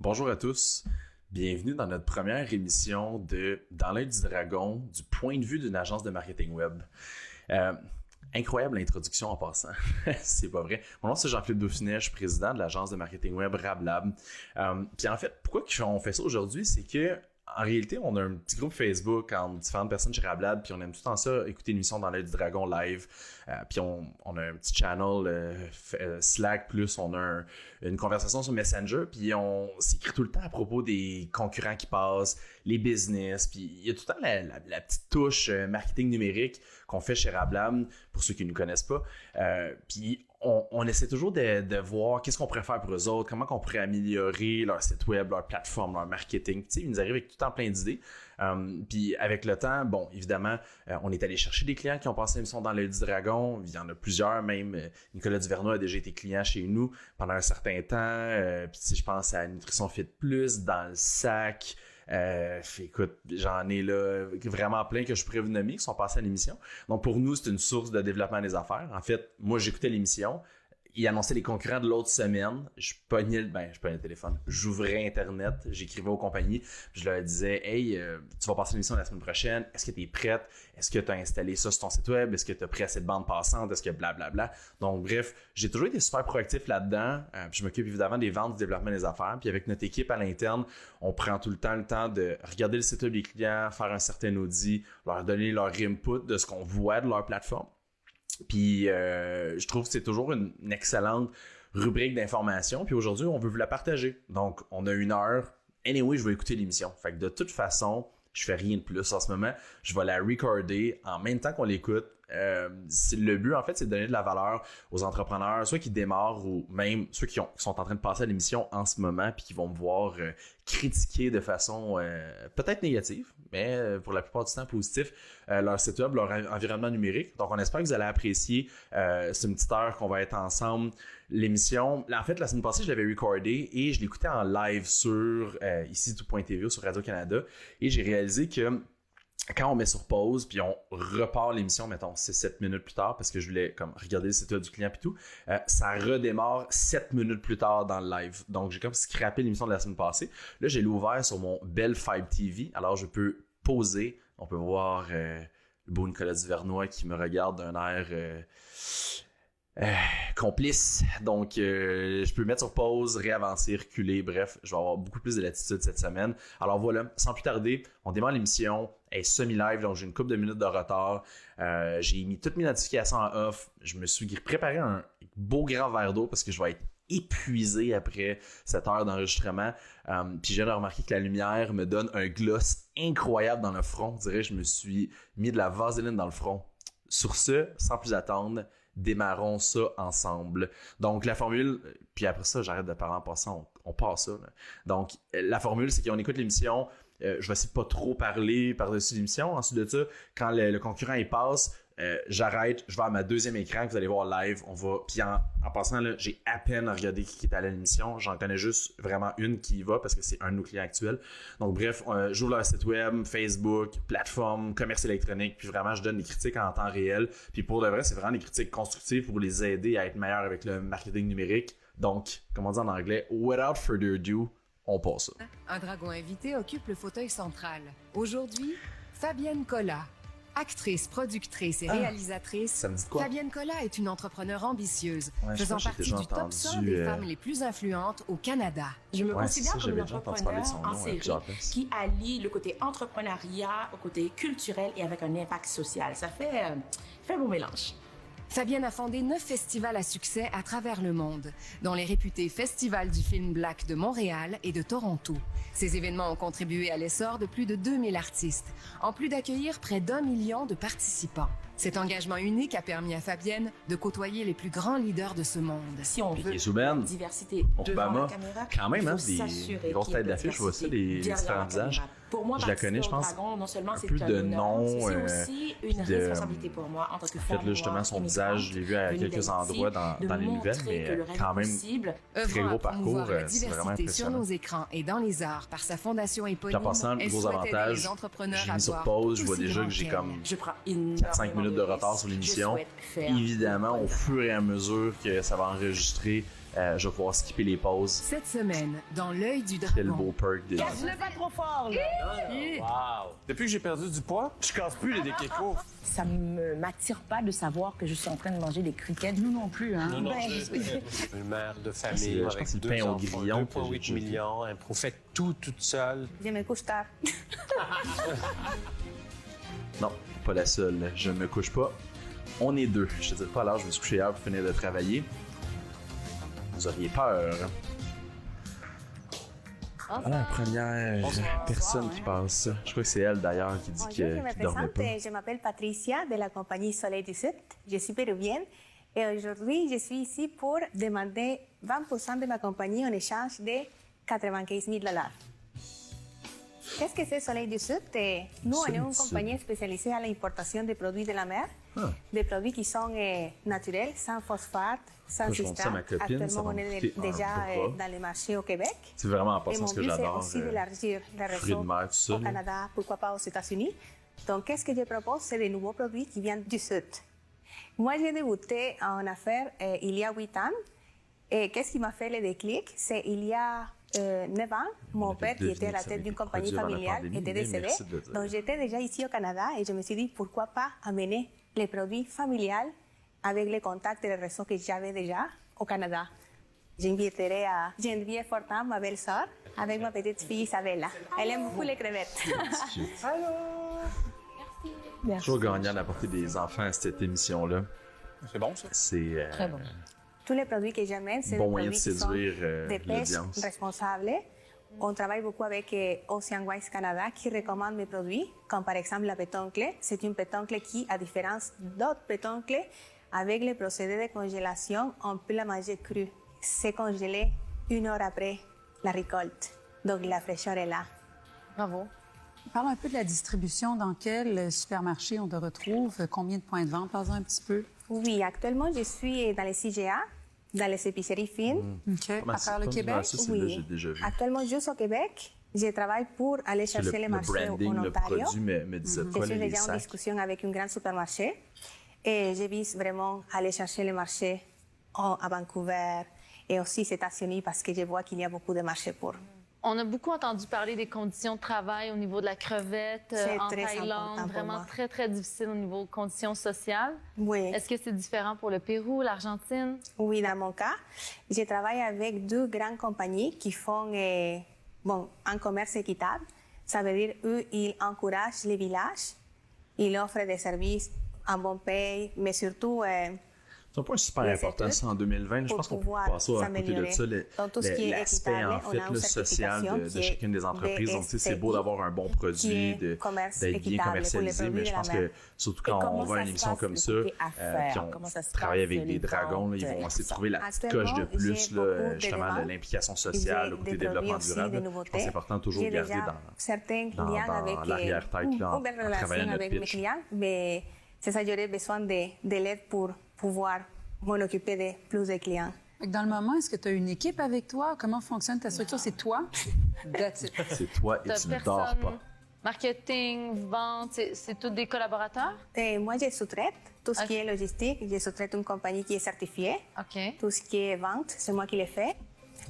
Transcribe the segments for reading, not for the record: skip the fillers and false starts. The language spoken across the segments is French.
Bonjour à tous, bienvenue dans notre première émission de Dans l'œil du dragon, du point de vue d'une agence de marketing web. Incroyable introduction en passant, c'est pas vrai. Mon nom c'est Jean-Philippe Dauphinet, je suis président de l'agence de marketing web RabLab. Puis en fait, pourquoi on fait ça aujourd'hui, c'est que en réalité, on a un petit groupe Facebook entre différentes personnes chez RabLab, puis on aime tout le temps ça, écouter l'émission Dans l'œil du dragon live. Puis on a un petit channel Slack, plus on a une conversation sur Messenger, puis on s'écrit tout le temps à propos des concurrents qui passent, les business, puis il y a tout le temps la petite touche marketing numérique qu'on fait chez RabLab, pour ceux qui ne nous connaissent pas. Puis on essaie toujours de voir qu'est-ce qu'on pourrait faire pour eux autres, comment on pourrait améliorer leur site web, leur plateforme, leur marketing. Tu sais, ils nous arrivent avec tout le temps plein d'idées. Puis avec le temps, bon, évidemment, on est allé chercher des clients qui ont passé l'émission Dans l'œil du dragon. Il y en a plusieurs, même Nicolas Duvernois a déjà été client chez nous pendant un certain temps. Puis si je pense à Nutrition Fit Plus, Dans le sac. Écoute, j'en ai là vraiment plein que je pourrais vous nommer qui sont passés à l'émission. Donc pour nous, c'est une source de développement des affaires. En fait, moi j'écoutais l'émission. Il annonçait les concurrents de l'autre semaine. Je pognais le téléphone. J'ouvrais Internet, j'écrivais aux compagnies. Je leur disais, hey, tu vas passer l'émission la semaine prochaine. Est-ce que tu es prête? Est-ce que tu as installé ça sur ton site web? Est-ce que tu as pris assez de bande passante? Est-ce que blablabla? Donc bref, j'ai toujours été super proactif là-dedans. Puis je m'occupe évidemment des ventes, du développement des affaires. Puis avec notre équipe à l'interne, on prend tout le temps de regarder le site web des clients, faire un certain audit, leur donner leur input de ce qu'on voit de leur plateforme. Puis je trouve que c'est toujours une excellente rubrique d'information. Puis aujourd'hui, on veut vous la partager. Donc, on a 1 heure. Anyway, je vais écouter l'émission. Fait que de toute façon, je fais rien de plus en ce moment. Je vais la recorder en même temps qu'on l'écoute. Le but, en fait, c'est de donner de la valeur aux entrepreneurs, soit qui démarrent ou même ceux qui sont en train de passer à l'émission en ce moment puis qui vont me voir critiquer de façon peut-être négative, mais pour la plupart du temps positif, leur site web, leur environnement numérique. Donc, on espère que vous allez apprécier. C'est une petite heure qu'on va être ensemble. L'émission, en fait, la semaine passée, je l'avais recordée et je l'écoutais en live sur ici tout.tv sur Radio-Canada et j'ai réalisé que quand on met sur pause puis on repart l'émission, mettons 6-7 minutes plus tard parce que je voulais comme regarder le site web du client puis tout, ça redémarre 7 minutes plus tard dans le live. Donc j'ai comme scrappé l'émission de la semaine passée. Là, j'ai l'ouvert sur mon Bell Fibe TV. Alors je peux pauser. On peut voir le beau Nicolas Duvernois qui me regarde d'un air complice. Donc je peux mettre sur pause, réavancer, reculer, bref, je vais avoir beaucoup plus de latitude cette semaine. Alors voilà, sans plus tarder, on démarre l'émission, elle est semi-live, donc j'ai une couple de minutes de retard. J'ai mis toutes mes notifications en off, je me suis préparé un beau grand verre d'eau parce que je vais être épuisé après cette heure d'enregistrement. Puis j'ai remarqué que la lumière me donne un gloss incroyable dans le front. Je dirais, je me suis mis de la vaseline dans le front. Sur ce, sans plus attendre, démarrons ça ensemble. Donc, la formule, puis après ça, j'arrête de parler en passant, on passe ça. Là. Donc, la formule, c'est qu'on écoute l'émission, je vais essayer de pas trop parler par-dessus l'émission. Ensuite de ça, quand le concurrent il passe, j'arrête, je vais à ma deuxième écran que vous allez voir live. On va, puis en passant là, j'ai à peine regardé qui est allé à l'émission. J'en connais juste vraiment une qui y va parce que c'est un de nos clients actuels. Donc bref, j'ouvre leur site web, Facebook, plateforme, commerce électronique, puis vraiment je donne des critiques en temps réel. Puis pour de vrai, c'est vraiment des critiques constructives pour les aider à être meilleurs avec le marketing numérique. Donc, comme on dit en anglais, without further ado, on passe ça. Un dragon invité occupe le fauteuil central. Aujourd'hui, Fabienne Collat. Actrice, productrice et réalisatrice, ça me dit quoi? Fabienne Collat est une entrepreneure ambitieuse, faisant j'ai partie déjà du top 100 des femmes les plus influentes au Canada. Je me considère ça, comme une j'avais déjà entendu parler de son entrepreneur en nom, série plusieurs places. qui allie le côté entrepreneuriat au côté culturel et avec un impact social. Ça fait un beau mélange. Fabienne a fondé 9 festivals à succès à travers le monde, dont les réputés Festivals du film Black de Montréal et de Toronto. Ces événements ont contribué à l'essor de plus de 2000 artistes, en plus d'accueillir près d'1 million de participants. Cet engagement unique a permis à Fabienne de côtoyer les plus grands leaders de ce monde. Si on veut Piqué Souben, diversité devant Obama, la caméra, quand même, il faut hein, s'assurer des grosses qu'il y ait têtes de d'affiche, je vois ça, diversité des derrière différents la caméra. visages. Pour moi, Je la connais, je pense, participer au Dragon, non seulement c'est plus un de honneur, noms, c'est aussi une de- responsabilité pour moi en tant que En femme fait, là, justement, noire, son visage, je l'ai vu à immigrante, quelques endroits dans de les nouvelles, montrer mais que le rêve quand est même, possible. très Œuvrant gros à promouvoir parcours, la c'est vraiment diversité sur impressionnant. nos écrans et dans les arts par sa fondation Puis éponyme, en passant, le elle gros souhaite aider avantage, les entrepreneurs j'ai à mis sur voir pause, je tout vois aussi déjà grand que j'ai qu'elle. comme Je prends 4-5 minutes de retard sur l'émission. Évidemment, au fur et à mesure que ça va enregistrer, Je vais pouvoir skipper les pauses. Cette semaine, dans l'œil du Quel dragon. beau perk de... Casse-le pas trop fort, là. Wow! Depuis que j'ai perdu du poids, je casse plus les déquécos. Ça ne m'attire pas de savoir que je suis en train de manger des criquettes. Nous non plus, hein. Non, Ben, une mère de C'est- famille je avec pense que c'est le deux pain au enfants, grillon que j'ai 2,8 déjà vu. millions. Elle fait tout toute seule. je me couche tard. Non, pas la seule. Je ne me couche pas. On est deux. Je te dirais pas à l'heure, je me suis couché hier pour finir de travailler. Vous auriez peur. Voilà la première personne qui passe. Je crois que c'est elle d'ailleurs qui dit Bonjour, je qu'elle me ne dormait présente. pas. Je m'appelle Patricia de la compagnie Soleil du Sud. Je suis péruvienne et aujourd'hui, je suis ici pour demander 20% de ma compagnie en échange de 95 000 $. Qu'est-ce que c'est Soleil du Sud? Nous, on est Soleil une du Sud. compagnie spécialisée à l'importation de produits de la mer, des produits qui sont naturels, sans phosphate, sans Moi, je montre ça à ma citrate. copine, ça Actuellement, va on me est coûter un déjà bras. dans les marchés au Québec. C'est vraiment en Et passant mon ce que but, c'est j'adore. aussi d'élargir le fruits réseau de mer, tout ça, au là. Canada, pourquoi pas aux États-Unis. Donc, qu'est-ce que je propose? C'est des nouveaux produits qui viennent du Sud. Moi, j'ai débuté en affaires il y a 8 ans. Et qu'est-ce qui m'a fait le déclic? C'est il y a 9 ans, mon avait père, qui deviné était à que la ça tête avait d'une été compagnie produit avant la familiale, pandémie, était mais décédé. merci de le dire. Donc, j'étais déjà ici au Canada et je me suis dit, pourquoi pas amener les produits familiales avec les contacts et les réseaux que j'avais déjà au Canada. J'inviterai à Geneviève Fortin, ma belle-sœur, avec ma petite fille Isabella. Elle aime beaucoup les crevettes. Toujours gagnant d'apporter des enfants à cette émission-là. C'est bon, ça? C'est Très bon. Tous les produits que j'amène, c'est Bon des moyen produits de qui sont séduire, des pêches l'audience. responsables. On travaille beaucoup avec Ocean Wise Canada qui recommande mes produits, comme par exemple la pétoncle. C'est une pétoncle qui, à différence d'autres pétoncles, avec le procédé de congélation, on peut la manger crue. C'est congelé 1 heure après la récolte. Donc la fraîcheur est là. Bravo. Parle un peu de la distribution. Dans quel supermarché on te retrouve? Combien de points de vente? Parle-en un petit peu. Oui, actuellement, je suis dans les CGA, dans les épiceries fines. OK. À travers le Québec? Ça, c'est Oui. là, j'ai déjà vu. Actuellement, juste au Québec, je travaille pour aller C'est chercher les marchés branding, en le Ontario. produit me disait Je quoi, suis les déjà en sacs? discussion avec un grand supermarché et je vise vraiment aller chercher les marchés à Vancouver et aussi aux États-Unis parce que je vois qu'il y a beaucoup de marchés pour. On a beaucoup entendu parler des conditions de travail au niveau de la crevette C'est en très Thaïlande, important pour vraiment moi. très, très difficile au niveau conditions sociales. Oui. Est-ce que c'est différent pour le Pérou, l'Argentine? Oui, dans mon cas, je travaille avec 2 grandes compagnies qui font un commerce équitable. Ça veut dire eux, ils encouragent les villages, ils offrent des services en bon paye, mais surtout C'est un point super les important, études ça, en 2020. Je pour pense qu'on peut pouvoir passer à côté de s'améliorer. ça, Donc, tout ce qui est l'aspect, équitable, en on fait, a une le social certification de qui est chacune des entreprises. Donc, tu sais, c'est beau BSCI, d'avoir un bon qui produit, est commerce d'être bien équitable pour les commercialisé, produits mais je de la pense mer. que, surtout quand comment on va à ça une se émission passe, comme le ça, côté affaires? puis on Comment ça se travaille passe, avec des les dragons, là, ils ventes, vont essayer de ça? trouver la petite Actuellement, coche de plus, j'ai là, beaucoup de justement, de demandes. l'implication sociale, J'ai le côté des développement produits aussi durable. de Je pense que c'est nouveautés. important toujours de J'ai garder déjà dans certains dans clients avec l'arrière-tête, là, une belle en travaillant relation notre avec mes pitch. clients, mais c'est ça, j'aurais besoin de l'aide pour pouvoir m'en occuper de plus de clients. Fait que dans le moment, est-ce que tu as une équipe avec toi? Comment fonctionne ta structure? C'est toi? That's it. C'est toi et T'as tu ne dors pas. Marketing, vente, c'est tous des collaborateurs? Et moi, je sous-traite tout ce Ok. qui est logistique. Je sous-traite une compagnie qui est certifiée. OK. Tout ce qui est vente, c'est moi qui le fais.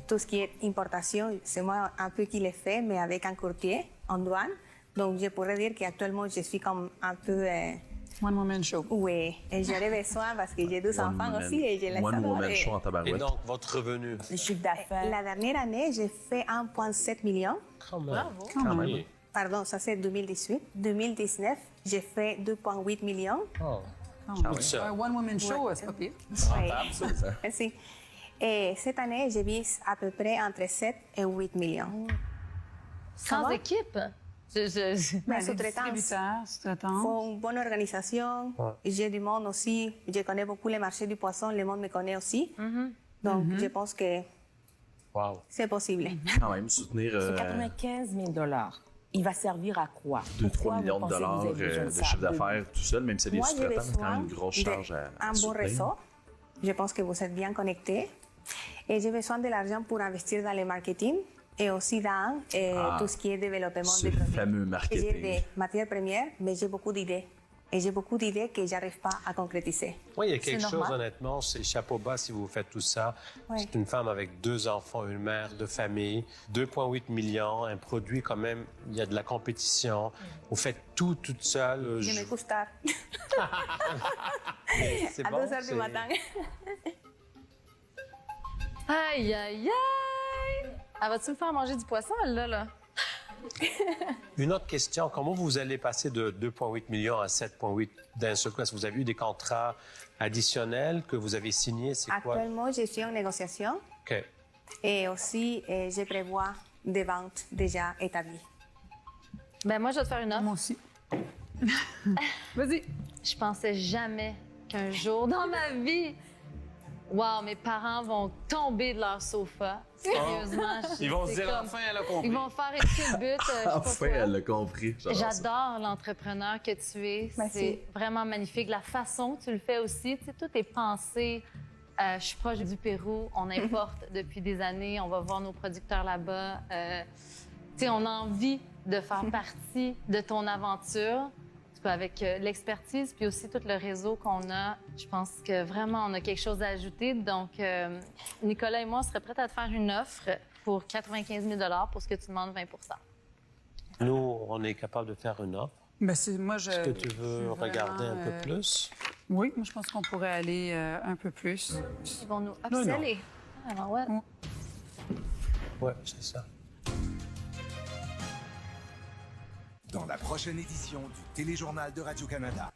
Tout ce qui est importation, c'est moi un peu qui le fais, mais avec un courtier en douane. Donc, je pourrais dire qu'actuellement, je suis comme un peu... One woman show. oui, et j'aurais besoin parce que j'ai 2 enfants aussi et je les One adore. woman Et show en Et tabarouette. donc, votre revenu? Le chiffre d'affaires. la dernière année, j'ai fait 1,7 million. Bravo. Quand même. Oui. Pardon, ça c'est 2018. 2019, j'ai fait 2,8 millions. Toute seule. Un one woman show, c'est pas pire. Oui. Merci. Et cette année, je vise à peu près entre 7 et 8 millions. Sans va? équipe? Ma Les sous-traitance. distributeurs, sous-traitants. Faut une bonne organisation. J'ai du monde aussi. Je connais beaucoup les marchés du poisson. Le monde me connaît aussi. Donc, je pense que Wow. c'est possible. Quand même, soutenir C'est 95 000 $. Il va servir à quoi? 2-3 Pourquoi vous millions de pensez que vous dollars avez besoin de ça? chiffre d'affaires tout seul, même si c'est des Moi, j'ai sous-traitants, c'est quand même besoin une grosse charge à d'un bon soutenir. réseau. Je pense que vous êtes bien connectés. Et j'ai besoin de l'argent pour investir dans le marketing et aussi dans tout ce qui est développement ce des produits. fameux J'ai marketing. des matières premières, mais j'ai beaucoup d'idées. et j'ai beaucoup d'idées que j'arrive pas à concrétiser. Oui, il y a quelque C'est chose, normal. honnêtement, c'est chapeau bas si vous faites tout ça. Oui. C'est une femme avec 2 enfants, une mère de famille, 2,8 millions, un produit quand même, il y a de la compétition. Vous faites tout toute seule. Je me couche tard, C'est à bon, 2 heures du matin. Aïe, aïe, aïe! Elle va-tu me faire manger du poisson, elle, là? Une autre question, comment vous allez passer de 2,8 millions à 7,8 d'un seul coup? Est-ce que vous avez eu des contrats additionnels que vous avez signés? C'est quoi? Actuellement, je suis en négociation OK. et aussi je prévois des ventes déjà établies. Ben, moi, je vais te faire une offre. Moi aussi. Vas-y. Je pensais jamais qu'un jour dans ma vie, wow, mes parents vont tomber de leur sofa. Sérieusement. Ils vont se c'est dire comme- enfin, elle a compris. Ils vont faire écouter le but. Je sais pas Enfin, quoi. elle l'a compris. J'adore ça. J'adore l'entrepreneur que tu es. Merci. C'est vraiment magnifique. La façon que tu le fais aussi, tu sais, tout est pensé. Je suis proche du Pérou. On importe depuis des années. On va voir nos producteurs là-bas. Tu sais, on a envie de faire partie de ton aventure. Tu peux, avec l'expertise puis aussi tout le réseau qu'on a, je pense que vraiment on a quelque chose à ajouter. Donc, Nicolas et moi, on serait prêts à te faire une offre pour 95 000 $ pour ce que tu demandes 20 %. Nous, on est capable de faire une offre. Ben, moi, Est-ce que tu veux je suis regarder un vraiment, peu plus? Oui, moi, je pense qu'on pourrait aller un peu plus. Ils vont nous upseller. Alors, ouais. Oui, c'est ça. Dans la prochaine édition du Téléjournal de Radio-Canada.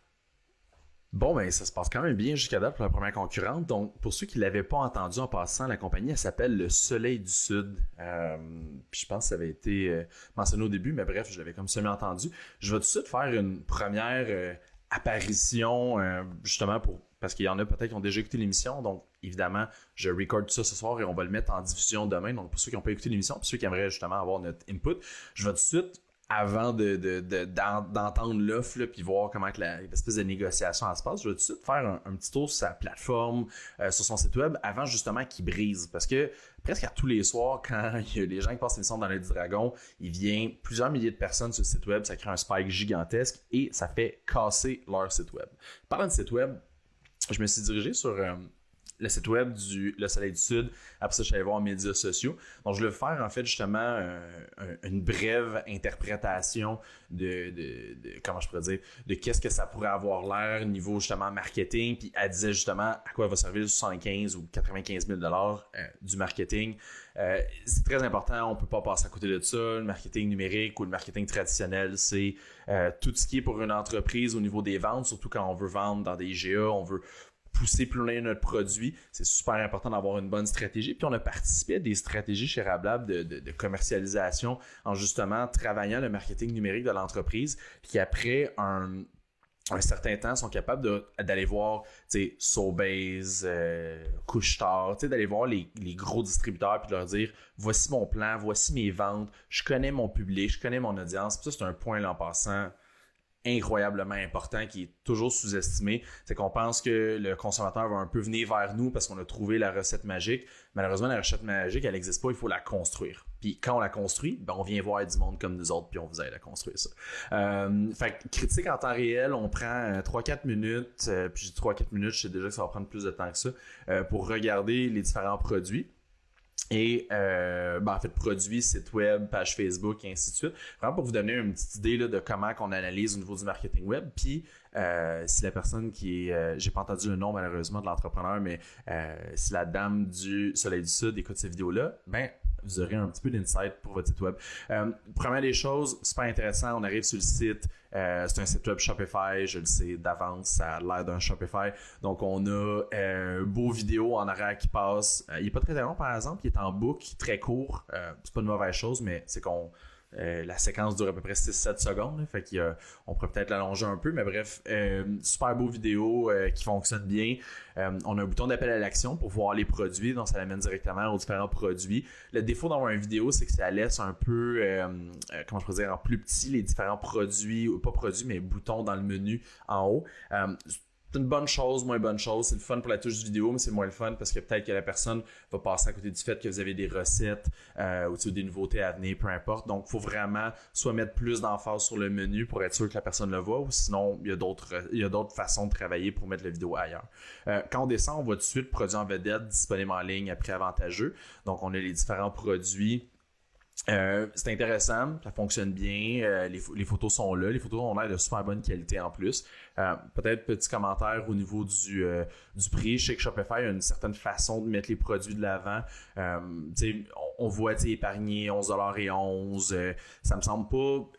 Bon, ben ça se passe quand même bien jusqu'à date pour la première concurrente. Donc, pour ceux qui ne l'avaient pas entendu en passant, la compagnie, elle s'appelle Le Soleil du Sud. Puis je pense que ça avait été mentionné au début, mais bref, je l'avais comme semi-entendu. Je vais tout de suite faire une première apparition, justement, parce qu'il y en a peut-être qui ont déjà écouté l'émission. Donc, évidemment, je recorde ça ce soir et on va le mettre en diffusion demain. Donc, pour ceux qui n'ont pas écouté l'émission, puis ceux qui aimeraient justement avoir notre input, je vais tout de suite, avant d'entendre l'offre là, puis voir comment que l'espèce de négociation elle se passe, je vais tout de suite faire un petit tour sur sa plateforme, sur son site web, avant justement qu'il brise. Parce que presque à tous les soirs, quand il y a les gens qui passent l'émission dans l'Œil du Dragon, il vient plusieurs milliers de personnes sur le site web, ça crée un spike gigantesque et ça fait casser leur site web. Parlant de site web, je me suis dirigé sur le site web du Le Soleil du Sud. Après ça, je suis allé voir les médias sociaux. Donc, je vais faire en fait justement une brève interprétation de comment je pourrais dire, de qu'est-ce que ça pourrait avoir l'air niveau justement marketing. Puis elle disait justement à quoi va servir le 75 ou 95 000 $ du marketing. C'est très important, on peut pas passer à côté de ça. Le marketing numérique ou le marketing traditionnel, c'est tout ce qui est pour une entreprise au niveau des ventes, surtout quand on veut vendre dans des IGA, on veut pousser plus loin notre produit. C'est super important d'avoir une bonne stratégie. Puis on a participé à des stratégies chez Rablab de commercialisation en justement travaillant le marketing numérique de l'entreprise qui après un certain temps sont capables d'aller voir Sobeys, Couche-Tard, d'aller voir les gros distributeurs puis de leur dire voici mon plan, voici mes ventes, je connais mon public, je connais mon audience. Puis ça, c'est un point là en passant incroyablement important qui est toujours sous-estimé, c'est qu'on pense que le consommateur va un peu venir vers nous parce qu'on a trouvé la recette magique. Malheureusement, la recette magique, elle n'existe pas, il faut la construire. Puis quand on la construit, ben on vient voir du monde comme nous autres, puis on vous aide à construire ça. Fait que critique en temps réel, on prend 3-4 minutes, puis je dis 3-4 minutes, je sais déjà que ça va prendre plus de temps que ça, pour regarder les différents produits. Et en fait, produits, site web, page Facebook, et ainsi de suite. Vraiment pour vous donner une petite idée là, de comment on analyse au niveau du marketing web. Puis, si la personne qui est... j'ai pas entendu le nom malheureusement de l'entrepreneur, mais si la dame du Soleil du Sud écoute ces vidéos-là, ben vous aurez un petit peu d'insight pour votre site web. Première des choses, super intéressant, on arrive sur le site. C'est un site web Shopify, je le sais d'avance, ça a l'air d'un Shopify. Donc, on a un beau vidéo en arrière qui passe. Il n'est pas très long, par exemple, il est en boucle, très court. C'est pas une mauvaise chose, mais c'est qu'on... la séquence dure à peu près 6-7 secondes, là, fait qu'on pourrait peut-être l'allonger un peu, mais bref, super beau vidéo qui fonctionne bien. On a un bouton d'appel à l'action pour voir les produits, donc ça l'amène directement aux différents produits. Le défaut d'avoir une vidéo, c'est que ça laisse un peu, comment je pourrais dire, en plus petit les différents produits, pas produits, mais boutons dans le menu en haut. C'est une bonne chose, moins bonne chose. C'est le fun pour la touche vidéo, mais c'est moins le fun parce que peut-être que la personne va passer à côté du fait que vous avez des recettes ou des nouveautés à venir, peu importe. Donc, il faut vraiment soit mettre plus d'emphase sur le menu pour être sûr que la personne le voit, ou sinon, il y a d'autres façons de travailler pour mettre la vidéo ailleurs. Quand on descend, on voit tout de suite produits en vedette disponibles en ligne à prix avantageux. Donc, on a les différents produits. C'est intéressant, ça fonctionne bien, les photos sont là, les photos ont l'air de super bonne qualité en plus. Peut-être petit commentaire au niveau du prix. Je sais que Shopify a une certaine façon de mettre les produits de l'avant. On voit épargner 11,11 $, ça me semble pas...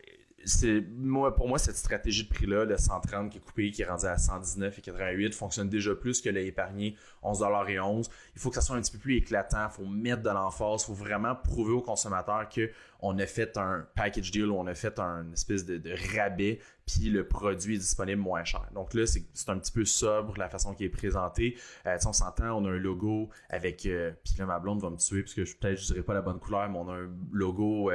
Pour moi, cette stratégie de prix-là, le 130 qui est coupé, qui est rendu à 119,88 fonctionne déjà plus que l'épargné 11,11 $. Il faut que ça soit un petit peu plus éclatant, il faut mettre de l'emphase, il faut vraiment prouver aux consommateurs qu'on a fait un package deal, ou on a fait un espèce de rabais, puis le produit est disponible moins cher. Donc là, c'est un petit peu sobre la façon qui est présentée. On s'entend, on a un logo avec... puis là, ma blonde va me tuer, parce que peut-être je dirais pas la bonne couleur, mais on a un logo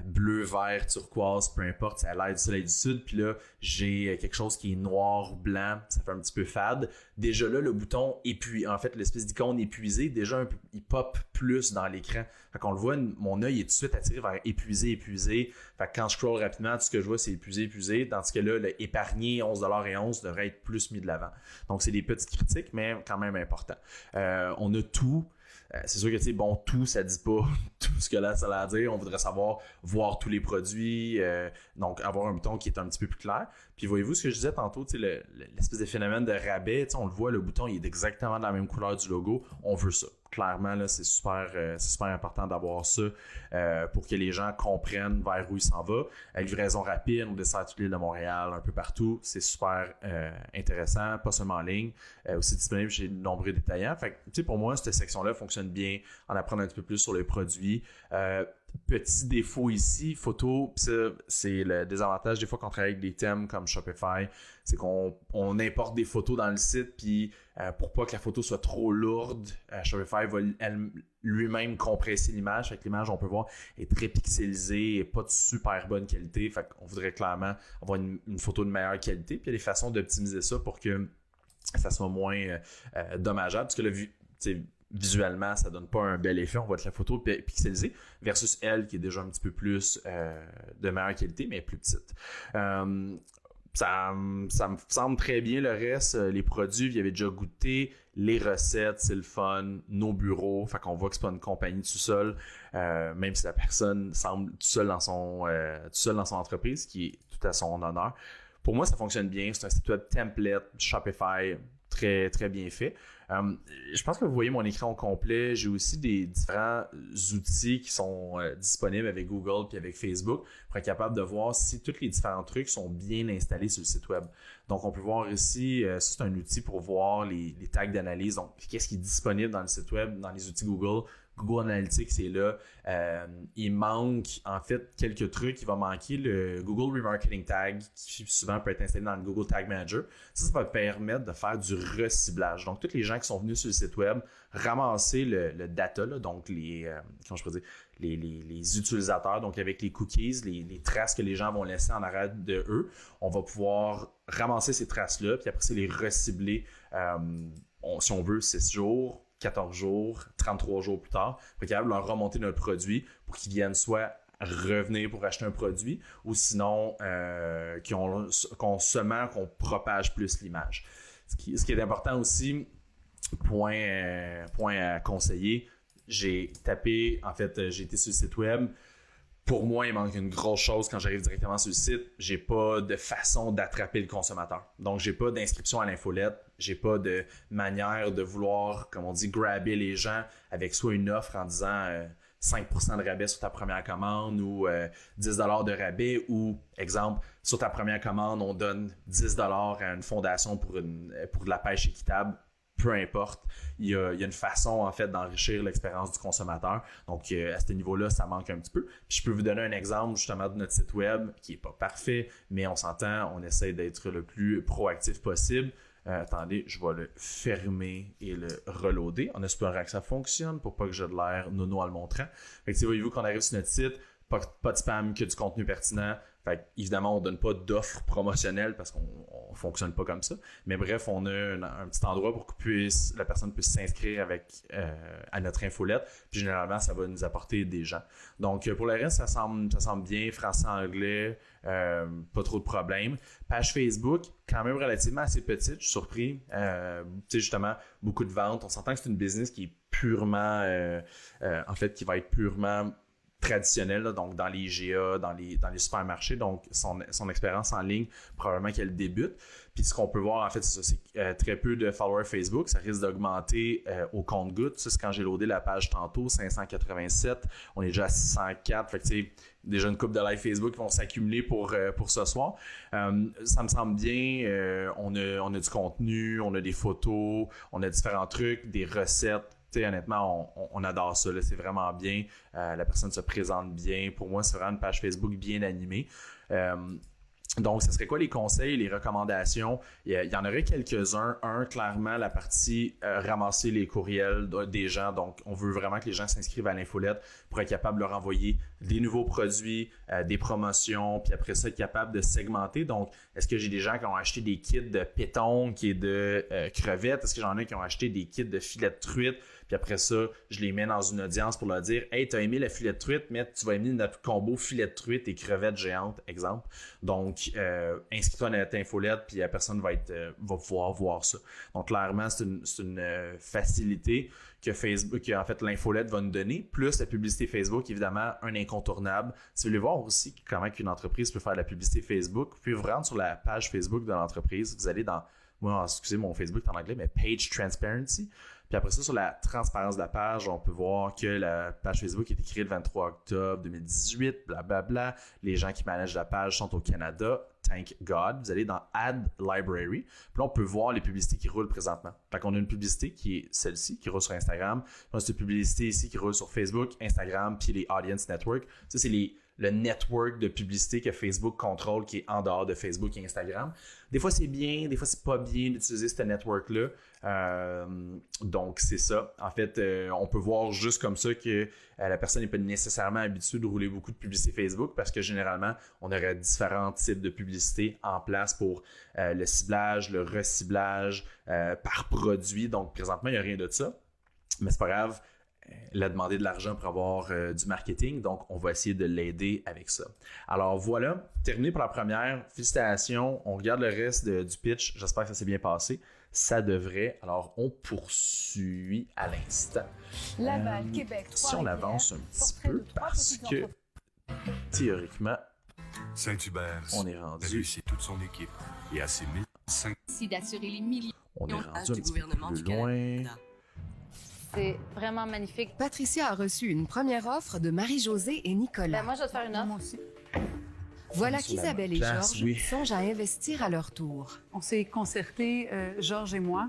bleu, vert, turquoise, peu importe, ça a l'air du soleil du sud. Puis là, j'ai quelque chose qui est noir ou blanc, ça fait un petit peu fade. Déjà là, le bouton en fait, l'espèce d'icône épuisé, déjà il pop plus dans l'écran. Fait qu'on le voit, mon œil est tout de suite attiré vers épuisé. Fait que quand je scroll rapidement, tout ce que je vois, c'est épuisé. Tandis que là, le épargné 11,11 $ devrait être plus mis de l'avant. Donc, c'est des petites critiques, mais quand même important. On a tout. C'est sûr que, tout, ça dit pas tout ce que là, ça a à dire. On voudrait voir tous les produits, donc avoir un bouton qui est un petit peu plus clair. Puis voyez-vous ce que je disais tantôt, l'espèce de phénomène de rabais, on le voit, le bouton il est exactement de la même couleur du logo. On veut ça. Clairement, là, c'est super important d'avoir ça pour que les gens comprennent vers où il s'en va. Livraison rapide, on dessert toute l'île de Montréal, un peu partout. C'est super intéressant, pas seulement en ligne, aussi disponible chez de nombreux détaillants. Fait que, pour moi, cette section-là fonctionne bien. En apprendre un petit peu plus sur les produits. Petit défaut ici, photo, c'est le désavantage des fois qu'on travaille avec des thèmes comme Shopify, c'est qu'on importe des photos dans le site, puis pour pas que la photo soit trop lourde, Shopify va lui-même compresser l'image. Fait que l'image, on peut voir, est très pixelisée et pas de super bonne qualité. Fait qu'on voudrait clairement avoir une photo de meilleure qualité, puis il y a des façons d'optimiser ça pour que ça soit moins dommageable, parce que là, visuellement, ça donne pas un bel effet. On voit que la photo est pixelisée versus elle qui est déjà un petit peu plus de meilleure qualité, mais plus petite. Ça me semble très bien le reste. Les produits, il y avait déjà goûté. Les recettes, c'est le fun. Nos bureaux, fait qu'on voit que c'est pas une compagnie tout seul, même si la personne semble tout seul dans son entreprise, qui est tout à son honneur. Pour moi, ça fonctionne bien. C'est un site web template, Shopify, très, très bien fait. Je pense que vous voyez mon écran au complet. J'ai aussi des différents outils qui sont disponibles avec Google puis avec Facebook pour être capable de voir si tous les différents trucs sont bien installés sur le site web. Donc, on peut voir ici, c'est un outil pour voir les tags d'analyse. Donc, qu'est-ce qui est disponible dans le site web, dans les outils Google. Google Analytics est là. Il manque en fait quelques trucs. Il va manquer le Google Remarketing Tag qui souvent peut être installé dans le Google Tag Manager. Ça va permettre de faire du reciblage. Donc, tous les gens qui sont venus sur le site web, ramasser le data, là, donc les utilisateurs, donc avec les cookies, les traces que les gens vont laisser en arrière de eux, on va pouvoir ramasser ces traces-là, puis après, c'est les recibler, si on veut, 6 jours, 14 jours, 33 jours plus tard, pour être capable de leur remonter notre produit pour qu'ils viennent soit revenir pour acheter un produit ou sinon qu'on propage plus l'image. Ce qui est important aussi, point à conseiller, j'ai été sur le site web. Pour moi, il manque une grosse chose quand j'arrive directement sur le site. J'ai pas de façon d'attraper le consommateur. Donc, j'ai pas d'inscription à l'infolette. J'ai pas de manière de vouloir, comme on dit, grabber les gens avec soit une offre en disant 5% de rabais sur ta première commande ou 10$ de rabais ou, exemple, sur ta première commande, on donne 10$ à une fondation pour de la pêche équitable. Peu importe, il y a une façon en fait d'enrichir l'expérience du consommateur. Donc à ce niveau-là, ça manque un petit peu. Puis je peux vous donner un exemple justement de notre site web qui est pas parfait, mais on s'entend, on essaie d'être le plus proactif possible. Attendez, je vais le fermer et le reloader en espérant que ça fonctionne pour pas que j'ai de l'air nono en le montrant. Fait que voyez-vous qu'on arrive sur notre site, pas de spam, que du contenu pertinent. Fait évidemment, on donne pas d'offres promotionnelles parce qu'on fonctionne pas comme ça. Mais bref, on a un petit endroit pour que la personne puisse s'inscrire à notre infolette. Puis généralement, ça va nous apporter des gens. Donc, pour le reste, ça semble bien, français-anglais, pas trop de problèmes. Page Facebook, quand même relativement assez petite, je suis surpris. Tu sais, justement, beaucoup de ventes. On s'entend que c'est une business qui est purement, qui va être purement traditionnelle, là, donc dans les IGA, dans les supermarchés. Donc, son expérience en ligne, probablement qu'elle débute. Puis ce qu'on peut voir, en fait, c'est ça, c'est très peu de followers Facebook. Ça risque d'augmenter au compte-gouttes. Ça, c'est quand j'ai loadé la page tantôt, 587. On est déjà à 604. Fait que, tu sais, déjà une couple de live Facebook qui vont s'accumuler pour ce soir. Ça me semble bien. On a du contenu, on a des photos, on a différents trucs, des recettes. T'sais, honnêtement, on adore ça. Là, c'est vraiment bien. La personne se présente bien. Pour moi, c'est vraiment une page Facebook bien animée. Donc, ce serait quoi les conseils, les recommandations? Il y en aurait quelques-uns. Clairement, la partie ramasser les courriels des gens. Donc, on veut vraiment que les gens s'inscrivent à l'infolette pour être capable de leur envoyer des nouveaux produits, des promotions, puis après ça, être capable de segmenter. Donc, est-ce que j'ai des gens qui ont acheté des kits de pétonques et de crevettes? Est-ce que j'en ai qui ont acheté des kits de filets de truite? Puis après ça, je les mets dans une audience pour leur dire « Hey, t'as aimé le filet de truite, mais tu vas aimer notre combo filet de truite et crevettes géantes, exemple. » Donc, inscris-toi dans notre infolette, puis la personne va pouvoir voir ça. Donc, clairement, c'est une facilité que Facebook, en fait, l'infolette va nous donner, plus la publicité Facebook, évidemment, un incontournable. Si vous voulez voir aussi comment une entreprise peut faire de la publicité Facebook, vous pouvez vous rendre sur la page Facebook de l'entreprise. Vous allez dans, excusez mon Facebook en anglais, mais Page Transparency. Puis après ça, sur la transparence de la page, on peut voir que la page Facebook a été créée le 23 octobre 2018, blablabla. Les gens qui managent la page sont au Canada. Thank God. Vous allez dans Ad Library. Puis là, on peut voir les publicités qui roulent présentement. Fait qu'on a une publicité qui est celle-ci, qui roule sur Instagram. On a cette publicité ici qui roule sur Facebook, Instagram, puis les Audience Network. Ça, c'est le network de publicité que Facebook contrôle qui est en dehors de Facebook et Instagram. Des fois, c'est bien, des fois, c'est pas bien d'utiliser ce network-là. Donc, c'est ça. En fait, on peut voir juste comme ça que la personne n'est pas nécessairement habituée de rouler beaucoup de publicité Facebook parce que généralement, on aurait différents types de publicité en place pour le ciblage, le reciblage par produit. Donc, présentement, il n'y a rien de ça. Mais c'est pas grave. Elle a demandé de l'argent pour avoir du marketing, donc on va essayer de l'aider avec ça. Alors voilà, terminé pour la première. Félicitations, on regarde le reste du pitch. J'espère que ça s'est bien passé. Ça devrait. Alors, on poursuit à l'instant. Laval, Québec, si on avance un petit peu, parce que théoriquement, Saint-Hubert on est rendu. réussit toute son équipe et à ses 1500. C'est d'assurer les millions On est rendu un du petit gouvernement peu plus du loin. Canada. C'est vraiment magnifique. Patricia a reçu une première offre de Marie-Josée et Nicolas. Ben, moi, je vais te faire une offre. Moi aussi. Voilà Sur la qu'Isabelle bonne et place, Georges oui. songent à investir à leur tour. On s'est concertés, Georges et moi,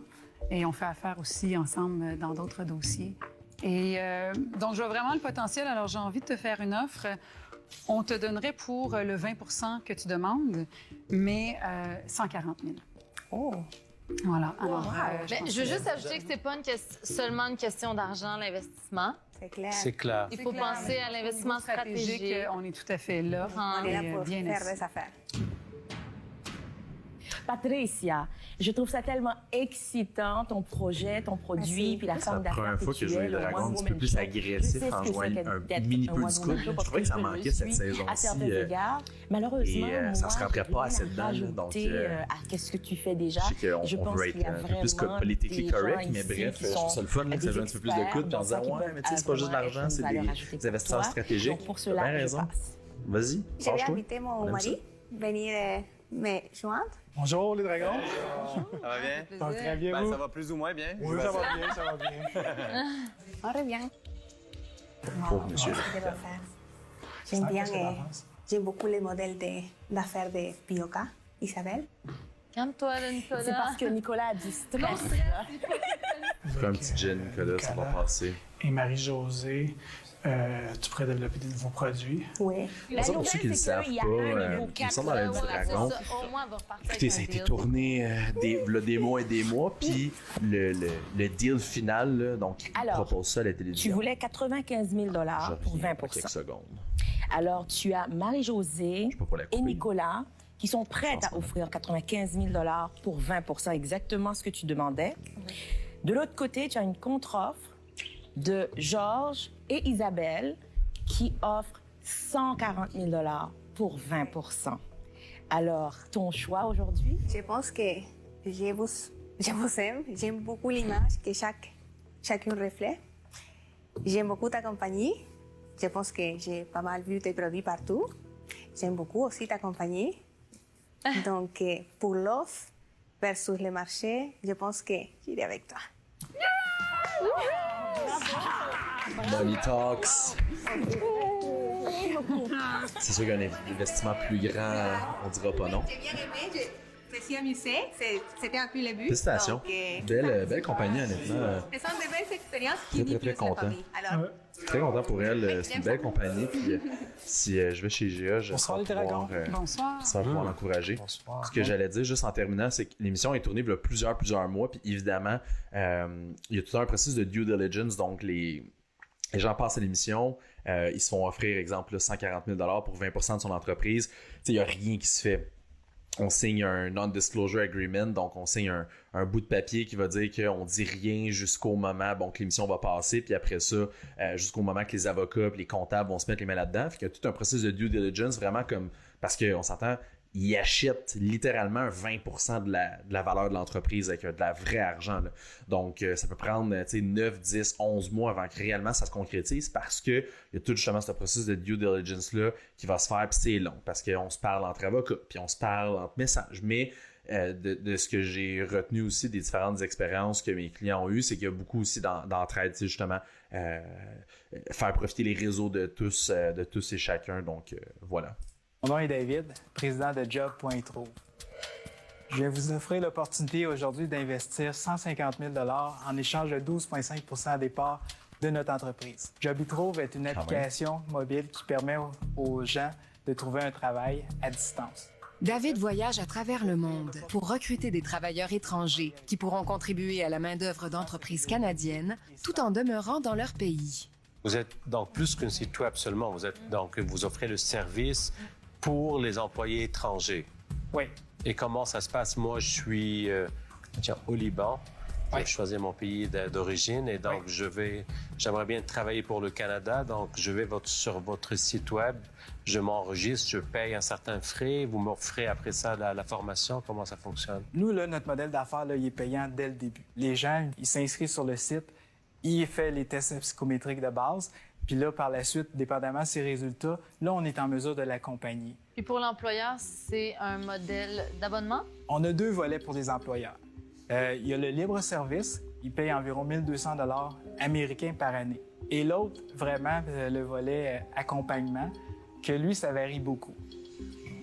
et on fait affaire aussi ensemble dans d'autres dossiers. Et donc, je vois vraiment le potentiel. Alors, j'ai envie de te faire une offre. On te donnerait pour le 20 % que tu demandes, mais 140 000. Oh, Voilà. Alors, Ben, je veux juste ajouter que c'est pas seulement une question d'argent, l'investissement. c'est clair. C'est clair. Il faut penser à l'investissement stratégique. On est tout à fait là. On est là et pour bien faire assis. des affaires. Patricia, je trouve ça tellement excitant, ton projet, ton produit, Merci. puis la C'est forme la d'affaires première fois que je vois les tu es, le dragons un One petit peu Woman plus Show. agressifs Je sais en ce que jouant c'est un d'être mini un peu One du Woman coude. Show Je parce trouvais que ça je manquait le cette suis à saison-ci. certains égards. Malheureusement, et ça se moi, rendrait j'ai pas rien assez à dedans, là, donc, rajouter, à qu'est-ce que tu fais déjà. Je sais qu'on Je on pense veut qu'il y a être un peu plus vraiment politically des correct, gens mais ici bref, qui je trouve ça le fun, là, que ça joue un petit peu plus de coude, puis en disant, ouais, mais tu sais, c'est pas juste de l'argent, c'est des investisseurs stratégiques. Donc, pour T'as cela, bien je raison. passe. Vas-y, Je vais change-toi. inviter mon On aime ça. mari venir me joindre. Bonjour les dragons. Ça va bien? Ça va très bien, Ben, vous? ça va plus ou moins bien. Oui, ça va bien, ça va bien. On revient. Pauvre monsieur. Je vais faire. J'aime bien, j'aime beaucoup les modèles d'affaires de Pioca, Isabelle. Calme-toi, là, Nicolas. C'est parce que Nicolas a du stress. Fais un petit gin, Nicolas, ça va passer. Et Marie-Josée, tu pourrais développer des nouveaux produits. Oui. La Ça, pour ceux qui ne le savent pas, il me semble dans le dragon. Au moins, on va repartir Écoutez, avec ça a un été deal. tourné des mois et des mois, puis le deal final, là, donc, il Alors, propose ça à la Tu télévision. voulais 95 000 Je pour reviens 20 dans quelques secondes. Alors, tu as Marie-Josée Je sais pas pour la et couper. Nicolas qui sont prêts à offrir 95 000 $ pour 20 %, exactement ce que tu demandais. De l'autre côté, tu as une contre-offre de Georges et Isabelle qui offrent 140 000 $ pour 20 %. Alors, ton choix aujourd'hui? Je pense que je vous aime. J'aime beaucoup l'image que chacun reflète. J'aime beaucoup ta compagnie. Je pense que j'ai pas mal vu tes produits partout. J'aime beaucoup aussi ta compagnie. Donc, pour l'offre versus le marché, je pense que j'irai avec toi. Money Talks. C'est sûr qu'un investissement plus grand, on dira pas non. J'ai bien aimé, je me suis amusée. C'était un peu le but. Félicitations. Donc, Belle compagnie, honnêtement. ce sont de belles expériences Très, qui très, très diffusent la content. famille. Alors, Très content pour elle. C'est une belle compagnie. Puis si je vais chez GA, je Bonsoir, vais les dragons. Bonsoir. ça va pouvoir l'encourager. Bonsoir. Ce que j'allais dire juste en terminant, c'est que l'émission est tournée il y a plusieurs mois. Puis évidemment, il y a tout un processus de due diligence. Donc, les gens passent à l'émission, ils se font offrir, exemple, là, 140 000 $ pour 20 % de son entreprise. Tu sais, il n'y a rien qui se fait. On signe un non-disclosure agreement, donc on signe un bout de papier qui va dire qu'on ne dit rien jusqu'au moment que l'émission va passer, puis après ça, jusqu'au moment que les avocats et les comptables vont se mettre les mains là-dedans. Fait qu'il y a tout un processus de due diligence, vraiment comme, parce qu'on s'entend, ils achètent littéralement 20 % de la valeur de l'entreprise avec de la vraie argent. Là. Donc, ça peut prendre 9, 10, 11 mois avant que réellement ça se concrétise parce qu'il y a tout justement ce processus de due diligence-là qui va se faire, puis c'est long parce qu'on se parle entre avocats, puis on se parle entre messages. Mais de ce que j'ai retenu aussi des différentes expériences que mes clients ont eues, c'est qu'il y a beaucoup aussi d'entraide, justement, faire profiter les réseaux de tous et chacun. Donc, voilà. Mon nom est David, président de Job.Trouve. Je vais vous offrir l'opportunité aujourd'hui d'investir 150 000 $ en échange de 12,5 % des parts de notre entreprise. Job.Trouve est une application mobile qui permet aux gens de trouver un travail à distance. David voyage à travers le monde pour recruter des travailleurs étrangers qui pourront contribuer à la main-d'œuvre d'entreprises canadiennes tout en demeurant dans leur pays. Vous êtes donc plus qu'un site web seulement. Vous offrez le service pour les employés étrangers. Oui. Et comment ça se passe? Moi, je suis au Liban. J'ai choisi mon pays d'origine et donc j'aimerais bien travailler pour le Canada. Donc, je vais sur votre site web, je m'enregistre, je paye un certain frais. Vous m'offrez après ça la formation. Comment ça fonctionne? Nous, là, notre modèle d'affaires, là, il est payant dès le début. Les gens, ils s'inscrivent sur le site, ils font les tests psychométriques de base. Puis là, par la suite, dépendamment de ses résultats, là, on est en mesure de l'accompagner. Puis pour l'employeur, c'est un modèle d'abonnement? On a 2 volets pour les employeurs. Il y a le libre-service, il paye environ 1 200 $ américains par année. Et l'autre, vraiment, le volet accompagnement, que lui, ça varie beaucoup.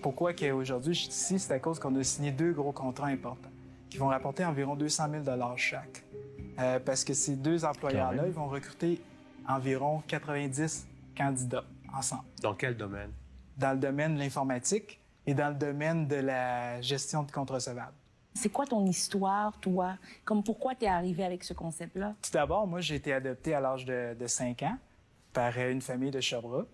Pourquoi qu'aujourd'hui, je suis ici? C'est à cause qu'on a signé 2 gros contrats importants qui vont rapporter environ 200 000 $ chaque. Parce que ces 2 employeurs-là, ils vont recruter environ 90 candidats ensemble. Dans quel domaine? Dans le domaine de l'informatique et dans le domaine de la gestion de comptes recevables. C'est quoi ton histoire, toi? Comme pourquoi tu es arrivé avec ce concept-là? Tout d'abord, moi, j'ai été adopté à l'âge de 5 ans par une famille de Sherbrooke,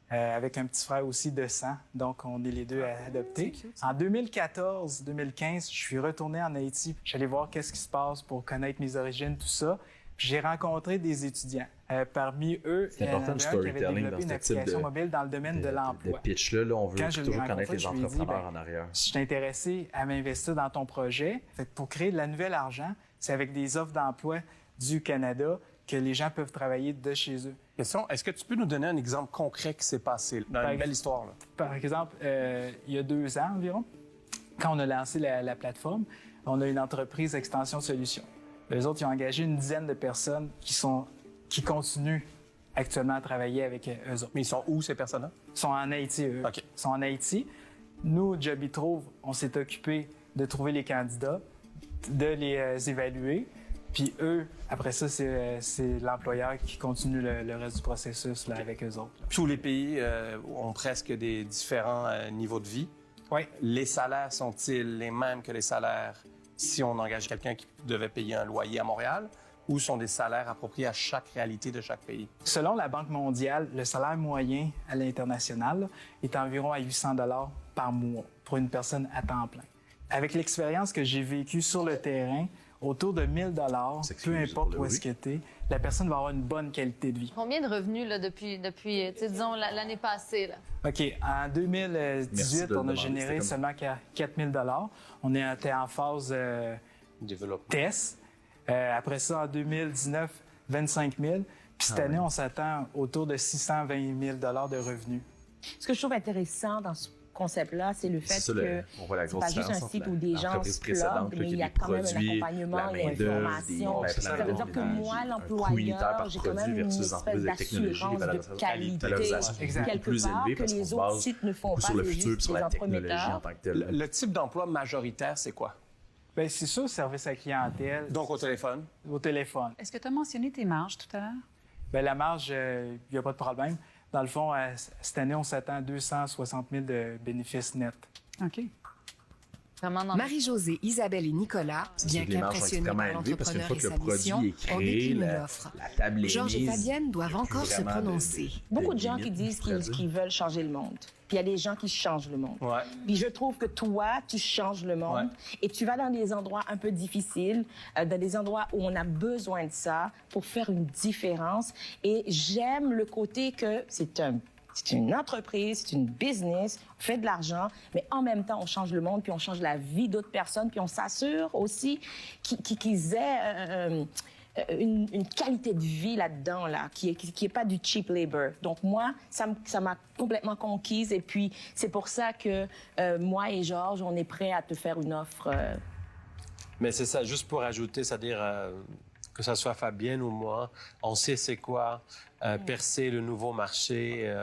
avec un petit frère aussi de sang. Donc, on est les deux adoptés. En 2014-2015, je suis retourné en Haïti. Je suis allé voir qu'est-ce qui se passe pour connaître mes origines, tout ça. J'ai rencontré des étudiants. Parmi eux, c'est important le storytelling dans une ce type application mobile dans le domaine de l'emploi. De pitch-là, on veut toujours connaître les entrepreneurs en arrière. Je suis intéressé à m'investir dans ton projet. Fait que pour créer de la nouvelle argent, c'est avec des offres d'emploi du Canada que les gens peuvent travailler de chez eux. Question, est-ce que tu peux nous donner un exemple concret qui s'est passé dans une belle histoire? Là? Par exemple, il y a 2 ans environ, quand on a lancé la plateforme, on a une entreprise Extension Solutions. Les autres, ils ont engagé une dizaine de personnes qui continuent actuellement à travailler avec eux autres. Mais ils sont où, ces personnes-là? Ils sont en Haïti, eux. OK. Ils sont en Haïti. Nous, Job.Trouve, on s'est occupé de trouver les candidats, de les évaluer. Puis eux, après ça, c'est l'employeur qui continue le reste du processus là, avec eux autres. Là. Tous les pays ont presque des différents niveaux de vie. Oui. Les salaires sont-ils les mêmes que les salaires si on engage quelqu'un qui devait payer un loyer à Montréal où sont des salaires appropriés à chaque réalité de chaque pays? Selon la Banque mondiale, le salaire moyen à l'international est environ à 800 $ par mois pour une personne à temps plein. Avec l'expérience que j'ai vécue sur le terrain, autour de 1 000 $, peu importe où est-ce que tu es, la personne va avoir une bonne qualité de vie. Combien de revenus là, depuis disons, l'année passée? Là? OK. En 2018, on a généré seulement 4 000 $. On était en phase test. Après ça, en 2019, 25 000. Puis cette année, on s'attend autour de 620 000 $ de revenus. Ce que je trouve intéressant dans ce concept-là, c'est le fait que on voit la c'est grosse pas juste un site où des gens se pluguent, mais il y a quand même un accompagnement, il y a une formation. Ça veut dire que moi, l'employeur, j'ai quand même une espèce d'assurance de qualité, quelque part, que les autres sites ne font pas, c'est juste des entremetteurs. Le type d'emploi majoritaire, c'est quoi? Bien, c'est sûr, service à clientèle. Donc, au téléphone? Au téléphone. Est-ce que tu as mentionné tes marges tout à l'heure? Bien, la marge, il n'y a pas de problème. Dans le fond, cette année, on s'attend à 260 000 de bénéfices nets. OK. Marie-Josée, Isabelle et Nicolas, bien qu'impressionnés par l'entrepreneur et sa mission, ont décliné l'offre. Georges et Fabienne doivent encore se prononcer. Beaucoup de gens qui disent qu'ils veulent changer le monde. Puis il y a des gens qui changent le monde. Ouais. Puis je trouve que toi, tu changes le monde et tu vas dans des endroits un peu difficiles, dans des endroits où on a besoin de ça pour faire une différence. Et j'aime le côté que c'est une entreprise, c'est une business, on fait de l'argent, mais en même temps, on change le monde, puis on change la vie d'autres personnes, puis on s'assure aussi qu'ils aient une qualité de vie là-dedans, qui est pas du cheap labor. Donc moi, ça m'a complètement conquise, et puis c'est pour ça que moi et Georges, on est prêts à te faire une offre. Mais c'est ça, juste pour ajouter, c'est-à-dire que ça soit Fabienne ou moi, on sait c'est quoi percer le nouveau marché,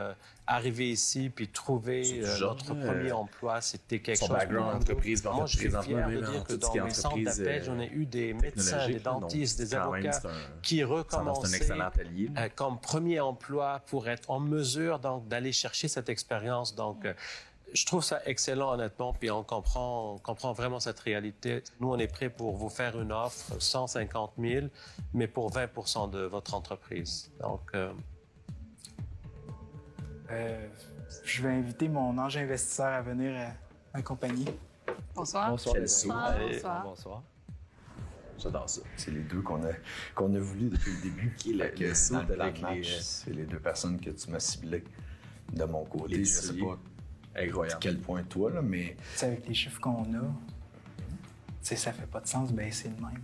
arriver ici puis trouver notre premier emploi, c'était quelque chose. Son background entreprise, moi, je suis fier de dire que dans mes centres d'appel, j'en ai eu des médecins, des dentistes, des avocats qui recommençaient comme premier emploi pour être en mesure donc d'aller chercher cette expérience. Donc, je trouve ça excellent, honnêtement, puis on comprend vraiment cette réalité. Nous, on est prêts pour vous faire une offre, 150 000, mais pour 20 % de votre entreprise. Donc, je vais inviter mon ange investisseur à venir à ma compagnie. Bonsoir. Bonsoir. Bonsoir. J'adore ça. C'est les deux qu'on a voulu depuis le début. Qui est le saut de la match. C'est les deux personnes que tu m'as ciblées de mon côté. Je sais pas incroyable. À quel point toi, là, mais... Tu sais, avec les chiffres qu'on a, ça fait pas de sens baisser le même.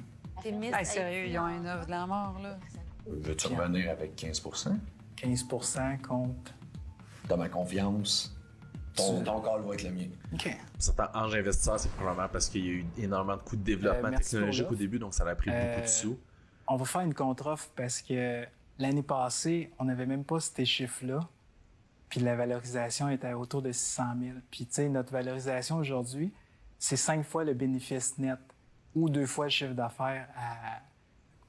Hey, sérieux, ils ont une offre de la mort, là. Veux-tu revenir avec 15 %? 15 % compte. T'as ma confiance. Ton call va être le mien. OK. Certains anges investisseurs, c'est probablement parce qu'il y a eu énormément de coûts de développement technologique au début, donc ça a pris beaucoup de sous. On va faire une contre-offre parce que l'année passée, on n'avait même pas ces chiffres-là. Puis la valorisation était autour de 600 000. Puis, tu sais, notre valorisation aujourd'hui, c'est 5 fois le bénéfice net ou 2 fois le chiffre d'affaires.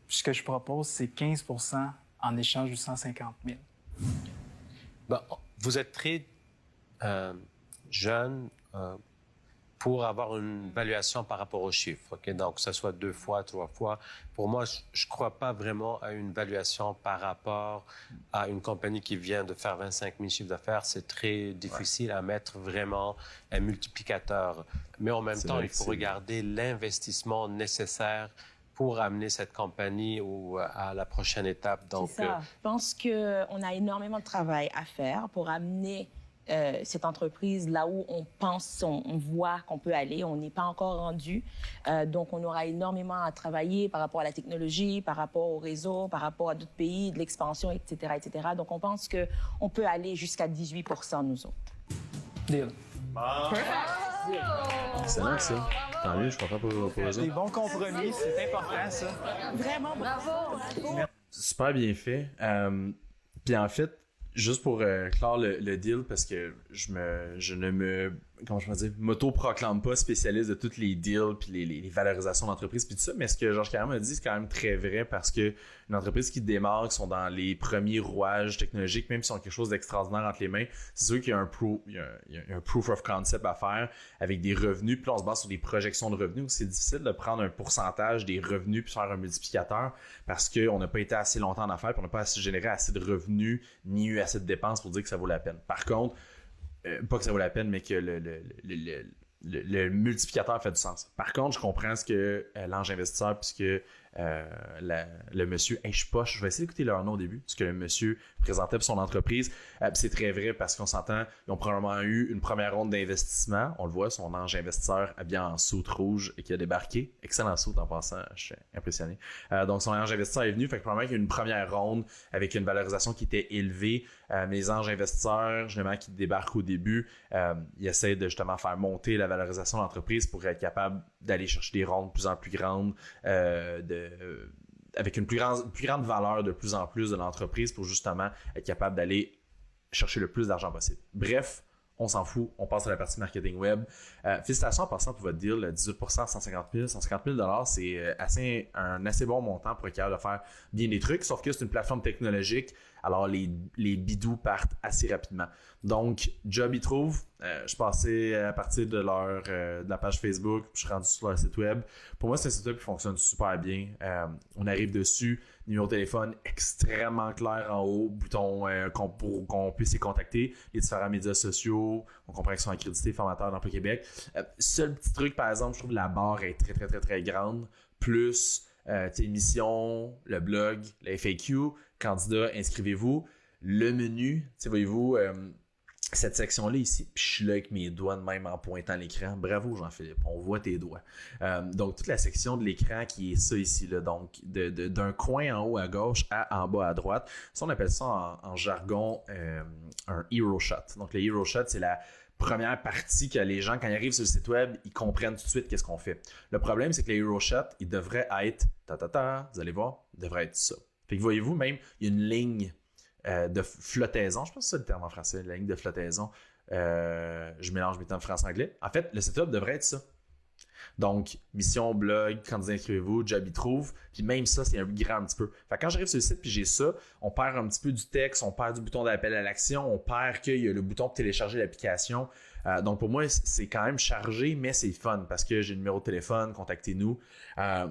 Ce que je propose, c'est 15 % en échange de 150 000. Bon, vous êtes très jeune pour avoir une valuation par rapport aux chiffres. Okay? Donc, que ce soit 2 fois, 3 fois. Pour moi, je ne crois pas vraiment à une valuation par rapport à une compagnie qui vient de faire 25 000 chiffres d'affaires. C'est très difficile à mettre vraiment un multiplicateur. Mais en même temps, il faut regarder l'investissement nécessaire pour amener cette compagnie à la prochaine étape. Donc, c'est ça. Je pense qu'on a énormément de travail à faire pour amener cette entreprise là où on pense, on voit qu'on peut aller. On n'est pas encore rendu. Donc, on aura énormément à travailler par rapport à la technologie, par rapport au réseau, par rapport à d'autres pays, de l'expansion, etc., etc. Donc, on pense qu'on peut aller jusqu'à 18 % nous autres. Deal. Excellent, ça. Tant mieux, je comprends pas pour eux. Des bons compromis, c'est important, ça. Vraiment, bravo. Super bien fait. Puis en fait, juste pour clore le deal, parce que je ne me comment je peux dire, m'auto-proclame pas spécialiste de tous les deals puis les valorisations d'entreprise puis tout ça, mais ce que Georges Carrière m'a dit, c'est quand même très vrai, parce que une entreprise qui démarre, qui sont dans les premiers rouages technologiques, même s'ils ont quelque chose d'extraordinaire entre les mains, c'est sûr qu'il y a un proof of concept à faire avec des revenus, puis là on se base sur des projections de revenus, où c'est difficile de prendre un pourcentage des revenus puis faire un multiplicateur, parce qu'on n'a pas été assez longtemps en affaires, puis on n'a pas généré assez de revenus ni eu assez de dépenses pour dire que ça vaut la peine. Par contre, pas que ça vaut la peine, mais que le multiplicateur fait du sens. Par contre, je comprends ce que l'ange investisseur, puisque le monsieur, je vais essayer d'écouter leur nom au début, ce que le monsieur présentait pour son entreprise. C'est très vrai, parce qu'on s'entend, ils ont probablement eu une première ronde d'investissement. On le voit, son ange investisseur habillé en soute rouge et qui a débarqué. Excellent soute en passant, je suis impressionné. Donc son ange investisseur est venu, fait que probablement qu'il y a eu une première ronde avec une valorisation qui était élevée. Mais les anges investisseurs, généralement, qui débarquent au début, ils essaient de justement faire monter la valorisation de l'entreprise pour être capable d'aller chercher des rondes de plus en plus grandes, avec une plus grande valeur de plus en plus de l'entreprise, pour justement être capable d'aller chercher le plus d'argent possible. Bref, on s'en fout, on passe à la partie marketing web. Félicitations en passant pour votre deal, 18%, 150 000. 150 000 $, c'est un assez bon montant pour être capable de faire bien des trucs, sauf que c'est une plateforme technologique, alors les bidous partent assez rapidement. Donc, Job y trouve, je passais à partir de la page Facebook, je suis rendu sur leur site web. Pour moi, c'est un site web qui fonctionne super bien. On arrive dessus, numéro de téléphone extrêmement clair en haut, bouton pour qu'on puisse les contacter, les différents médias sociaux, on comprend qu'ils sont accrédités, formateurs d'Emploi Québec. Seul petit truc, par exemple, je trouve que la barre est très, très, très, très grande, plus mission, le blog, la FAQ, candidat, inscrivez-vous, le menu, voyez-vous, cette section-là ici, puis je suis là avec mes doigts de même en pointant l'écran. Bravo Jean-Philippe, on voit tes doigts. Donc toute la section de l'écran qui est ça ici, là, donc d'un coin en haut à gauche à en bas à droite, ça on appelle ça en jargon un hero shot. Donc le hero shot, c'est la première partie que les gens, quand ils arrivent sur le site web, ils comprennent tout de suite qu'est-ce qu'on fait. Le problème, c'est que les hero shots, ils devraient être, vous allez voir, ils devraient être ça. Fait que voyez-vous, même, il y a une ligne de flottaison, je pense que c'est le terme en français, la ligne de flottaison. Je mélange mes termes français-anglais. En fait, le setup devrait être ça. Donc, mission, blog, candidat, inscrivez-vous, Job y trouve, puis même ça, c'est un grand un petit peu. Fait que quand j'arrive sur le site puis j'ai ça, on perd un petit peu du texte, on perd du bouton d'appel à l'action, on perd qu'il y a le bouton pour télécharger l'application. Donc pour moi, c'est quand même chargé, mais c'est fun parce que j'ai le numéro de téléphone, contactez-nous.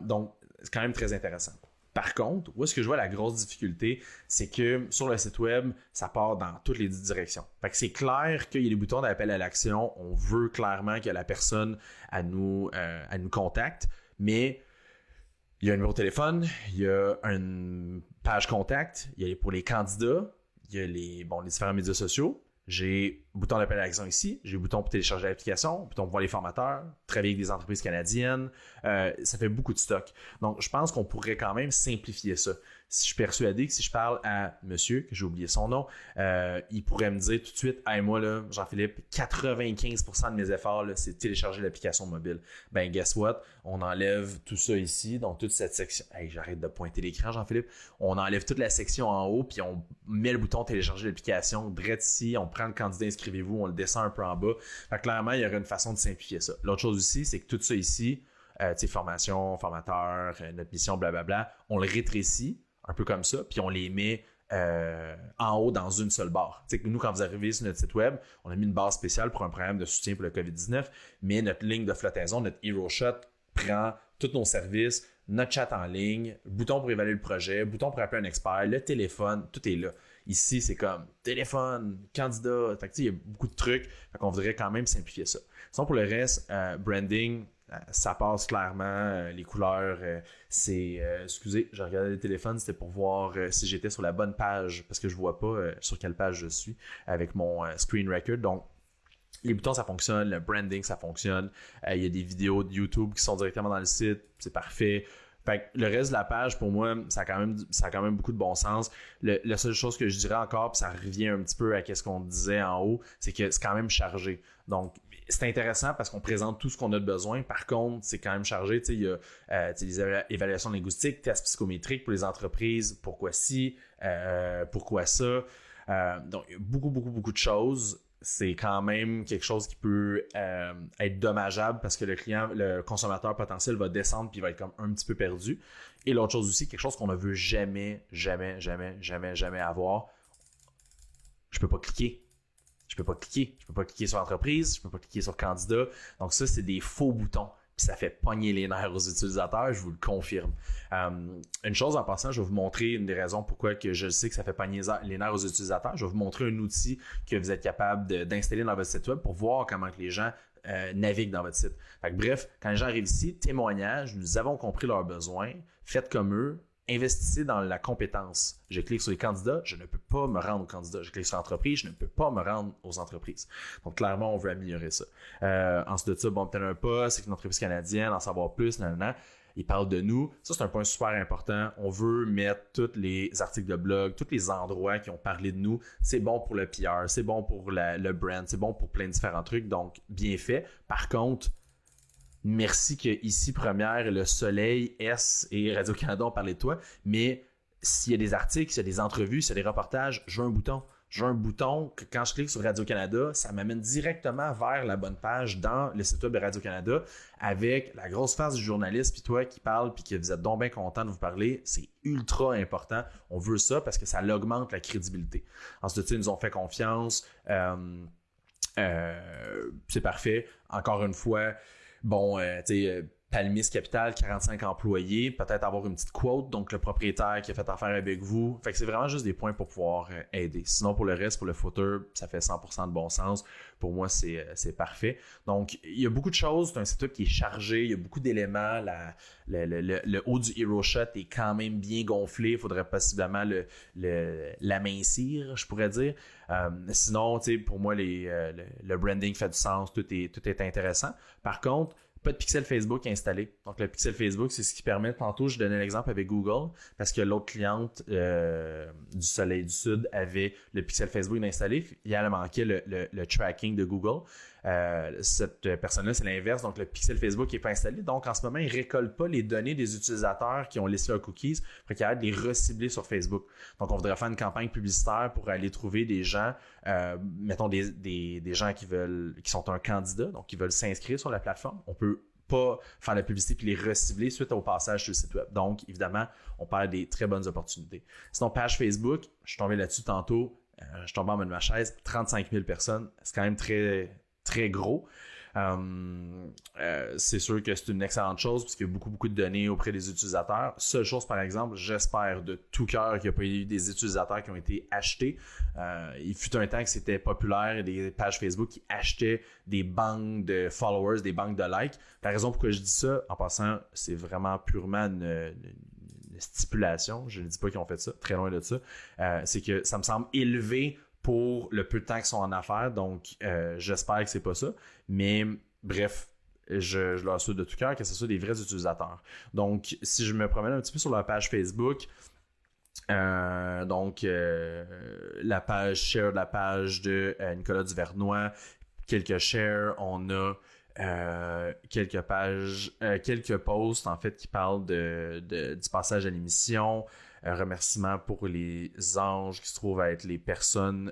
Donc, c'est quand même très intéressant. Par contre, où est-ce que je vois la grosse difficulté, c'est que sur le site web, ça part dans toutes les directions. Fait que c'est clair qu'il y a des boutons d'appel à l'action. On veut clairement que la personne elle nous contacte, mais il y a un numéro de téléphone, il y a une page contact, il y a pour les candidats, il y a les différents médias sociaux. J'ai bouton d'appel à l'action ici, j'ai bouton pour télécharger l'application, bouton pour voir les formateurs, travailler avec des entreprises canadiennes, ça fait beaucoup de stock. Donc, je pense qu'on pourrait quand même simplifier ça. Je suis persuadé que si je parle à monsieur, que j'ai oublié son nom, il pourrait me dire tout de suite, hey, moi, là, Jean-Philippe, 95% de mes efforts, là, c'est télécharger l'application mobile. Ben, guess what? On enlève tout ça ici, donc toute cette section. Hey, j'arrête de pointer l'écran, Jean-Philippe. On enlève toute la section en haut, puis on met le bouton télécharger l'application direct ici, on prend le candidat, inscrivez-vous, on le descend un peu en bas. Fait que clairement, il y aurait une façon de simplifier ça. L'autre chose aussi, c'est que tout ça ici, formation, formateur, notre mission, blablabla, on le rétrécit un peu comme ça, puis on les met en haut dans une seule barre. Tu sais que nous, quand vous arrivez sur notre site web, on a mis une barre spéciale pour un programme de soutien pour le COVID-19, mais notre ligne de flottaison, notre Hero Shot, prend tous nos services, notre chat en ligne, bouton pour évaluer le projet, bouton pour appeler un expert, le téléphone, tout est là. Ici, c'est comme téléphone, candidat, fait que, il y a beaucoup de trucs, fait qu'on voudrait quand même simplifier ça. Sinon, pour le reste, branding, ça passe clairement, les couleurs, excusez, j'ai regardé le téléphone, c'était pour voir si j'étais sur la bonne page, parce que je vois pas sur quelle page je suis avec mon screen record. Donc, les boutons, ça fonctionne, le branding, ça fonctionne. Il y a des vidéos de YouTube qui sont directement dans le site, c'est parfait. Fait que le reste de la page, pour moi, ça a quand même beaucoup de bon sens. La seule chose que je dirais encore, puis ça revient un petit peu à ce qu'on disait en haut, c'est que c'est quand même chargé. Donc, c'est intéressant parce qu'on présente tout ce qu'on a de besoin. Par contre, c'est quand même chargé. Il y a des évaluations linguistiques, tests psychométriques pour les entreprises. Pourquoi ci? Pourquoi ça? Donc, il y a beaucoup de choses. C'est quand même quelque chose qui peut être dommageable parce que le consommateur potentiel va descendre puis il va être comme un petit peu perdu. Et l'autre chose aussi, quelque chose qu'on ne veut jamais avoir. Je peux pas cliquer. Je peux pas cliquer sur entreprise, je peux pas cliquer sur candidat. Donc ça, c'est des faux boutons. Puis ça fait pogner les nerfs aux utilisateurs, je vous le confirme. Une chose en passant, je vais vous montrer une des raisons pourquoi que je sais que ça fait pogner les nerfs aux utilisateurs. Je vais vous montrer un outil que vous êtes capable d'installer dans votre site web pour voir comment que les gens naviguent dans votre site. Fait que, bref, quand les gens arrivent ici, témoignage, nous avons compris leurs besoins, faites comme eux, investissez dans la compétence. Je clique sur les candidats, je ne peux pas me rendre aux candidats. Je clique sur entreprise, je ne peux pas me rendre aux entreprises. Donc, clairement, on veut améliorer ça. Ensuite de ça, bon, peut-être un poste, c'est une entreprise canadienne, en savoir plus, nanana. Ils parlent de nous. Ça, c'est un point super important. On veut mettre tous les articles de blog, tous les endroits qui ont parlé de nous. C'est bon pour le PR, c'est bon pour le brand, c'est bon pour plein de différents trucs. Donc, bien fait. Par contre, merci que ici, Première, Le Soleil, S et Radio-Canada ont parlé de toi. Mais s'il y a des articles, s'il y a des entrevues, s'il y a des reportages, je veux un bouton. J'ai un bouton que quand je clique sur Radio-Canada, ça m'amène directement vers la bonne page dans le site web de Radio-Canada avec la grosse face du journaliste puis toi qui parle puis que vous êtes donc bien content de vous parler. C'est ultra important. On veut ça parce que ça augmente la crédibilité. Ensuite, ils nous ont fait confiance. C'est parfait. Encore une fois, bon, tu sais... Palmis Capital, 45 employés, peut-être avoir une petite quote, donc le propriétaire qui a fait affaire avec vous. Fait que c'est vraiment juste des points pour pouvoir aider. Sinon, pour le reste, pour le footer, ça fait 100% de bon sens. Pour moi, c'est parfait. Donc, il y a beaucoup de choses. C'est un setup qui est chargé. Il y a beaucoup d'éléments. Le haut du Hero Shot est quand même bien gonflé. Il faudrait possiblement l'amincir, je pourrais dire. Sinon, tu sais, pour moi, le branding fait du sens. Tout est intéressant. Par contre, pas de pixel Facebook installé. Donc, le pixel Facebook, c'est ce qui permet, tantôt, je donnais l'exemple avec Google, parce que l'autre cliente du Soleil du Sud avait le pixel Facebook installé. Il allait manquer le tracking de Google. Cette personne-là, c'est l'inverse. Donc, le pixel Facebook n'est pas installé. Donc, en ce moment, il ne récolte pas les données des utilisateurs qui ont laissé leurs cookies pour qu'il arrête de les recibler sur Facebook. Donc, on voudrait faire une campagne publicitaire pour aller trouver des gens, mettons des gens qui sont un candidat, donc qui veulent s'inscrire sur la plateforme. On peut pas faire la publicité puis les recibler suite au passage sur le site web. Donc, évidemment, on perd des très bonnes opportunités. Sinon, page Facebook, je suis tombé là-dessus tantôt, je suis tombé en bas de ma chaise, 35 000 personnes, c'est quand même très gros. C'est sûr que c'est une excellente chose puisqu'il y a beaucoup de données auprès des utilisateurs. Seule chose, par exemple, j'espère de tout cœur qu'il n'y a pas eu des utilisateurs qui ont été achetés. Il fut un temps que c'était populaire des pages Facebook qui achetaient des banques de followers, des banques de likes. La raison pourquoi je dis ça, en passant, c'est vraiment purement une stipulation. Je ne dis pas qu'ils ont fait ça, très loin de ça. C'est que ça me semble élevé pour le peu de temps qu'ils sont en affaires, donc j'espère que c'est pas ça. Mais bref, je leur souhaite de tout cœur que ce soit des vrais utilisateurs. Donc, si je me promène un petit peu sur leur page Facebook, la page share de la page de Nicolas Duvernois, quelques shares, on a quelques pages, quelques posts en fait qui parlent du passage à l'émission. Remerciements pour les anges qui se trouvent à être les personnes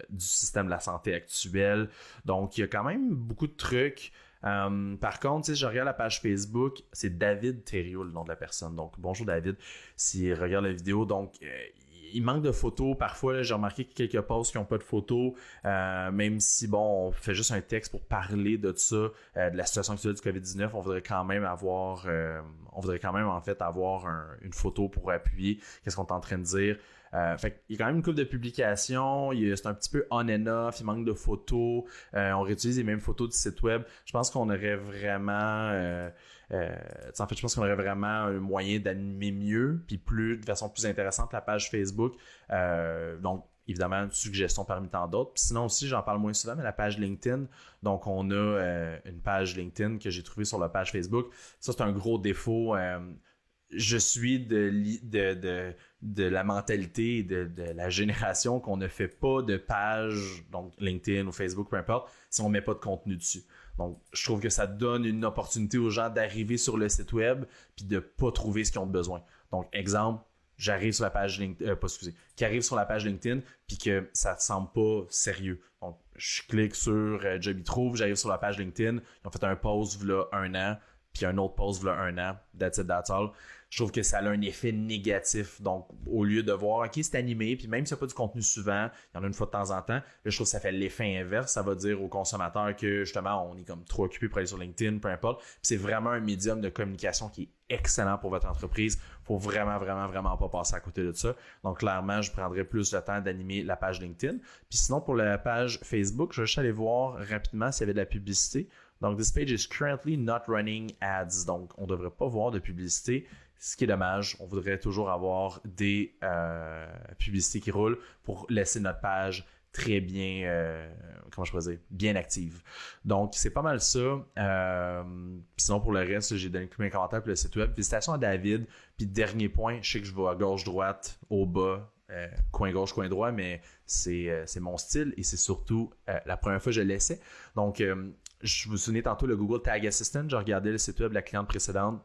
du système de la santé actuel. Donc, il y a quand même beaucoup de trucs. Par contre, si je regarde la page Facebook, c'est David Thériault, le nom de la personne. Donc, bonjour David, s'il regarde la vidéo. Donc, il manque de photos. Parfois, là, j'ai remarqué qu'il y a quelques posts qui n'ont pas de photos, même si, bon, on fait juste un texte pour parler de ça, de la situation actuelle du COVID-19, on voudrait quand même avoir, une photo pour appuyer qu'est-ce qu'on est en train de dire. Fait qu'il y a quand même une couple de publications, c'est un petit peu on and off, il manque de photos, on réutilise les mêmes photos du site web. Je pense qu'on aurait vraiment un moyen d'animer mieux, puis de façon plus intéressante la page Facebook. Donc, évidemment, une suggestion parmi tant d'autres. Puis sinon aussi, j'en parle moins souvent, mais la page LinkedIn. Donc, on a une page LinkedIn que j'ai trouvée sur la page Facebook. Ça, c'est un gros défaut. Je suis de la mentalité de la génération qu'on ne fait pas de page, donc LinkedIn ou Facebook, peu importe, si on ne met pas de contenu dessus. Donc, je trouve que ça donne une opportunité aux gens d'arriver sur le site web puis de ne pas trouver ce qu'ils ont besoin. Donc, exemple, j'arrive sur la page LinkedIn, qui arrive sur la page LinkedIn, puis que ça ne semble pas sérieux. Donc, je clique sur Job y trouve, j'arrive sur la page LinkedIn, ils ont fait un post v'là 1 an, puis un autre post v'là 1 an, that's it, that's all. Je trouve que ça a un effet négatif. Donc, au lieu de voir, OK, c'est animé, puis même s'il n'y a pas du contenu souvent, il y en a une fois de temps en temps, là, je trouve que ça fait l'effet inverse. Ça va dire aux consommateurs que, justement, on est comme trop occupé pour aller sur LinkedIn, peu importe. Puis c'est vraiment un médium de communication qui est excellent pour votre entreprise. Faut vraiment, vraiment, vraiment pas passer à côté de ça. Donc, clairement, je prendrais plus le temps d'animer la page LinkedIn. Puis sinon, pour la page Facebook, je vais juste aller voir rapidement s'il y avait de la publicité. Donc, this page is currently not running ads. Donc, on ne devrait pas voir de publicité. Ce qui est dommage, on voudrait toujours avoir des publicités qui roulent pour laisser notre page très bien, bien active. Donc, c'est pas mal ça. Sinon, pour le reste, j'ai donné tous mes commentaires pour le site web. Félicitations à David. Puis, dernier point, je sais que je vais à gauche-droite, au bas, coin gauche, coin droit, mais c'est mon style et c'est surtout la première fois que je l'essaie. Donc, je vous souvenais tantôt le Google Tag Assistant. J'ai regardé le site web de la cliente précédente.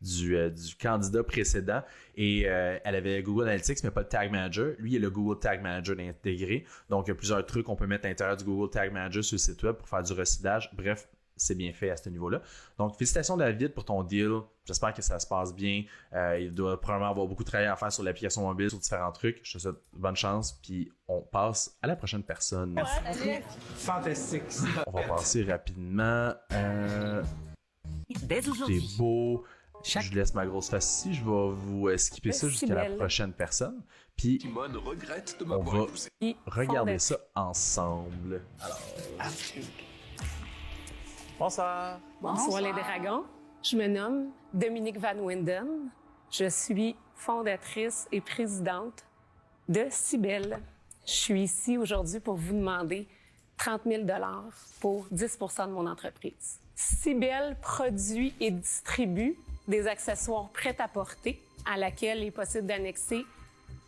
Du candidat précédent et elle avait Google Analytics mais pas de Tag Manager. Lui, il a le Google Tag Manager intégré. Donc, il y a plusieurs trucs qu'on peut mettre à l'intérieur du Google Tag Manager sur le site web pour faire du recyclage. Bref, c'est bien fait à ce niveau-là. Donc, félicitations David pour ton deal. J'espère que ça se passe bien. Il doit probablement avoir beaucoup de travail à faire sur l'application mobile, sur différents trucs. Je te souhaite bonne chance. Puis, on passe à la prochaine personne. Merci. Fantastique. On va passer rapidement. C'est beau. Je laisse ma grosse face ici. Je vais vous skipper ça jusqu'à la prochaine personne. Puis, on va regarder ça ensemble. Alors, bonsoir. Bonsoir les dragons. Je me nomme Dominique Van Winden. Je suis fondatrice et présidente de Cybelle. Je suis ici aujourd'hui pour vous demander 30 000 $ pour 10 % de mon entreprise. Cybelle produit et distribue des accessoires prêts à porter à laquelle il est possible d'annexer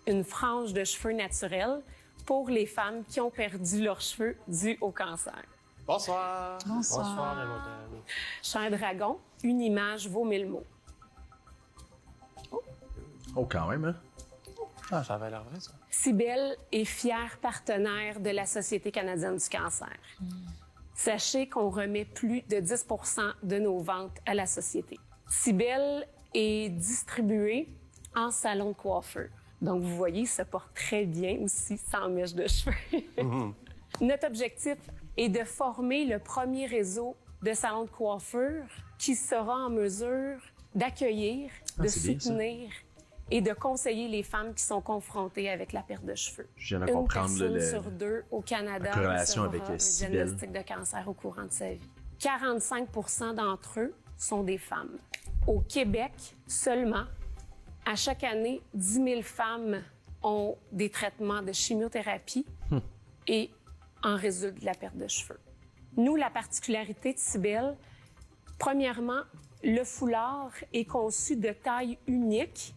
une frange de cheveux naturels pour les femmes qui ont perdu leurs cheveux dus au cancer. Bonsoir. Bonsoir, madame. Cher dragon, une image vaut 1000 mots. Oh, quand même, hein? Ah, ça avait l'air vrai, ça. Cybelle est fière partenaire de la Société canadienne du cancer. Sachez qu'on remet plus de 10 % de nos ventes à la Société. Cybelle est distribuée en salon de coiffeur. Donc, vous voyez, il se porte très bien aussi sans mèche de cheveux. Notre objectif est de former le premier réseau de salons de coiffeur qui sera en mesure d'accueillir, de soutenir et de conseiller les femmes qui sont confrontées avec la perte de cheveux. Je viens de comprendre Une personne sur deux au Canada recevra un diagnostic de cancer au courant de sa vie. 45 % d'entre eux sont des femmes. Au Québec seulement, à chaque année, 10 000 femmes ont des traitements de chimiothérapie et en résulte de la perte de cheveux. Nous, la particularité de Cybelle, premièrement, le foulard est conçu de taille unique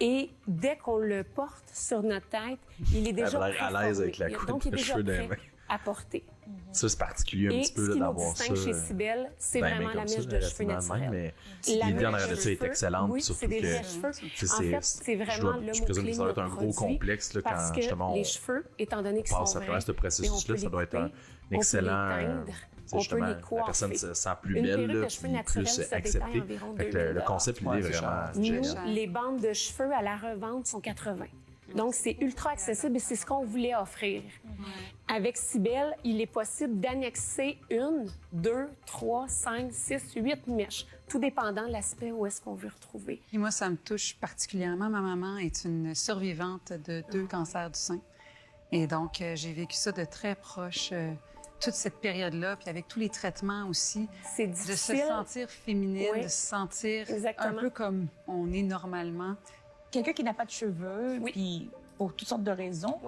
et dès qu'on le porte sur notre tête, il est déjà à l'aise avec la coupe de cheveux dans les mains. À porter. Ça, c'est particulier un petit peu d'avoir ça. Et ce qui nous distingue chez Cybelle, c'est vraiment la mèche de cheveux naturelle. Mais l'idée en arrière de ça est excellente. Oui, surtout c'est des vrais que cheveux. En fait, c'est vraiment le je présume que ça doit être un gros complexe là, quand justement les cheveux, étant donné qu'ils passe sont à travers ce processus-là, ça doit être un excellent... Justement, la personne se sent plus belle, plus acceptée. Le concept, l'idée est vraiment génial. Nous, les bandes de cheveux à la revente sont 80. Donc, c'est ultra accessible et c'est ce qu'on voulait offrir. Avec Cybelle, il est possible d'annexer 1, 2, 3, 5, 6, 8 mèches, tout dépendant de l'aspect où est-ce qu'on veut retrouver. Et moi, ça me touche particulièrement. Ma maman est une survivante de 2 cancers du sein. Et donc, j'ai vécu ça de très proche toute cette période-là, puis avec tous les traitements aussi. C'est difficile. De se sentir féminine, de se sentir un peu comme on est normalement. Quelqu'un qui n'a pas de cheveux, puis pour toutes sortes de raisons,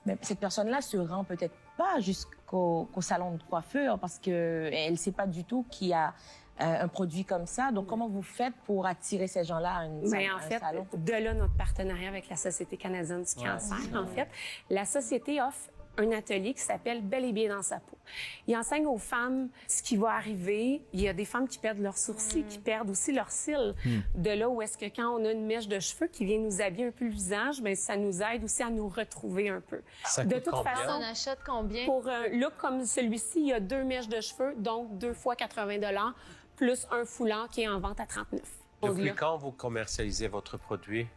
mais cette personne-là se rend peut-être pas jusqu'au salon de coiffure parce qu'elle ne sait pas du tout qu'il y a un produit comme ça. Donc, comment vous faites pour attirer ces gens-là à un salon? De là, notre partenariat avec la Société canadienne du cancer. En fait, la Société offre un atelier qui s'appelle Bel et bien dans sa peau. Il enseigne aux femmes ce qui va arriver. Il y a des femmes qui perdent leurs sourcils, qui perdent aussi leurs cils. De là où est-ce que quand on a une mèche de cheveux qui vient nous habiller un peu le visage, bien, ça nous aide aussi à nous retrouver un peu. Ça de coûte toute combien? façon, On achète combien? pour un look comme celui-ci, il y a 2 mèches de cheveux, donc 2 fois 80 $ plus un foulard qui est en vente à 39 $. Depuis quand vous commercialisez votre produit?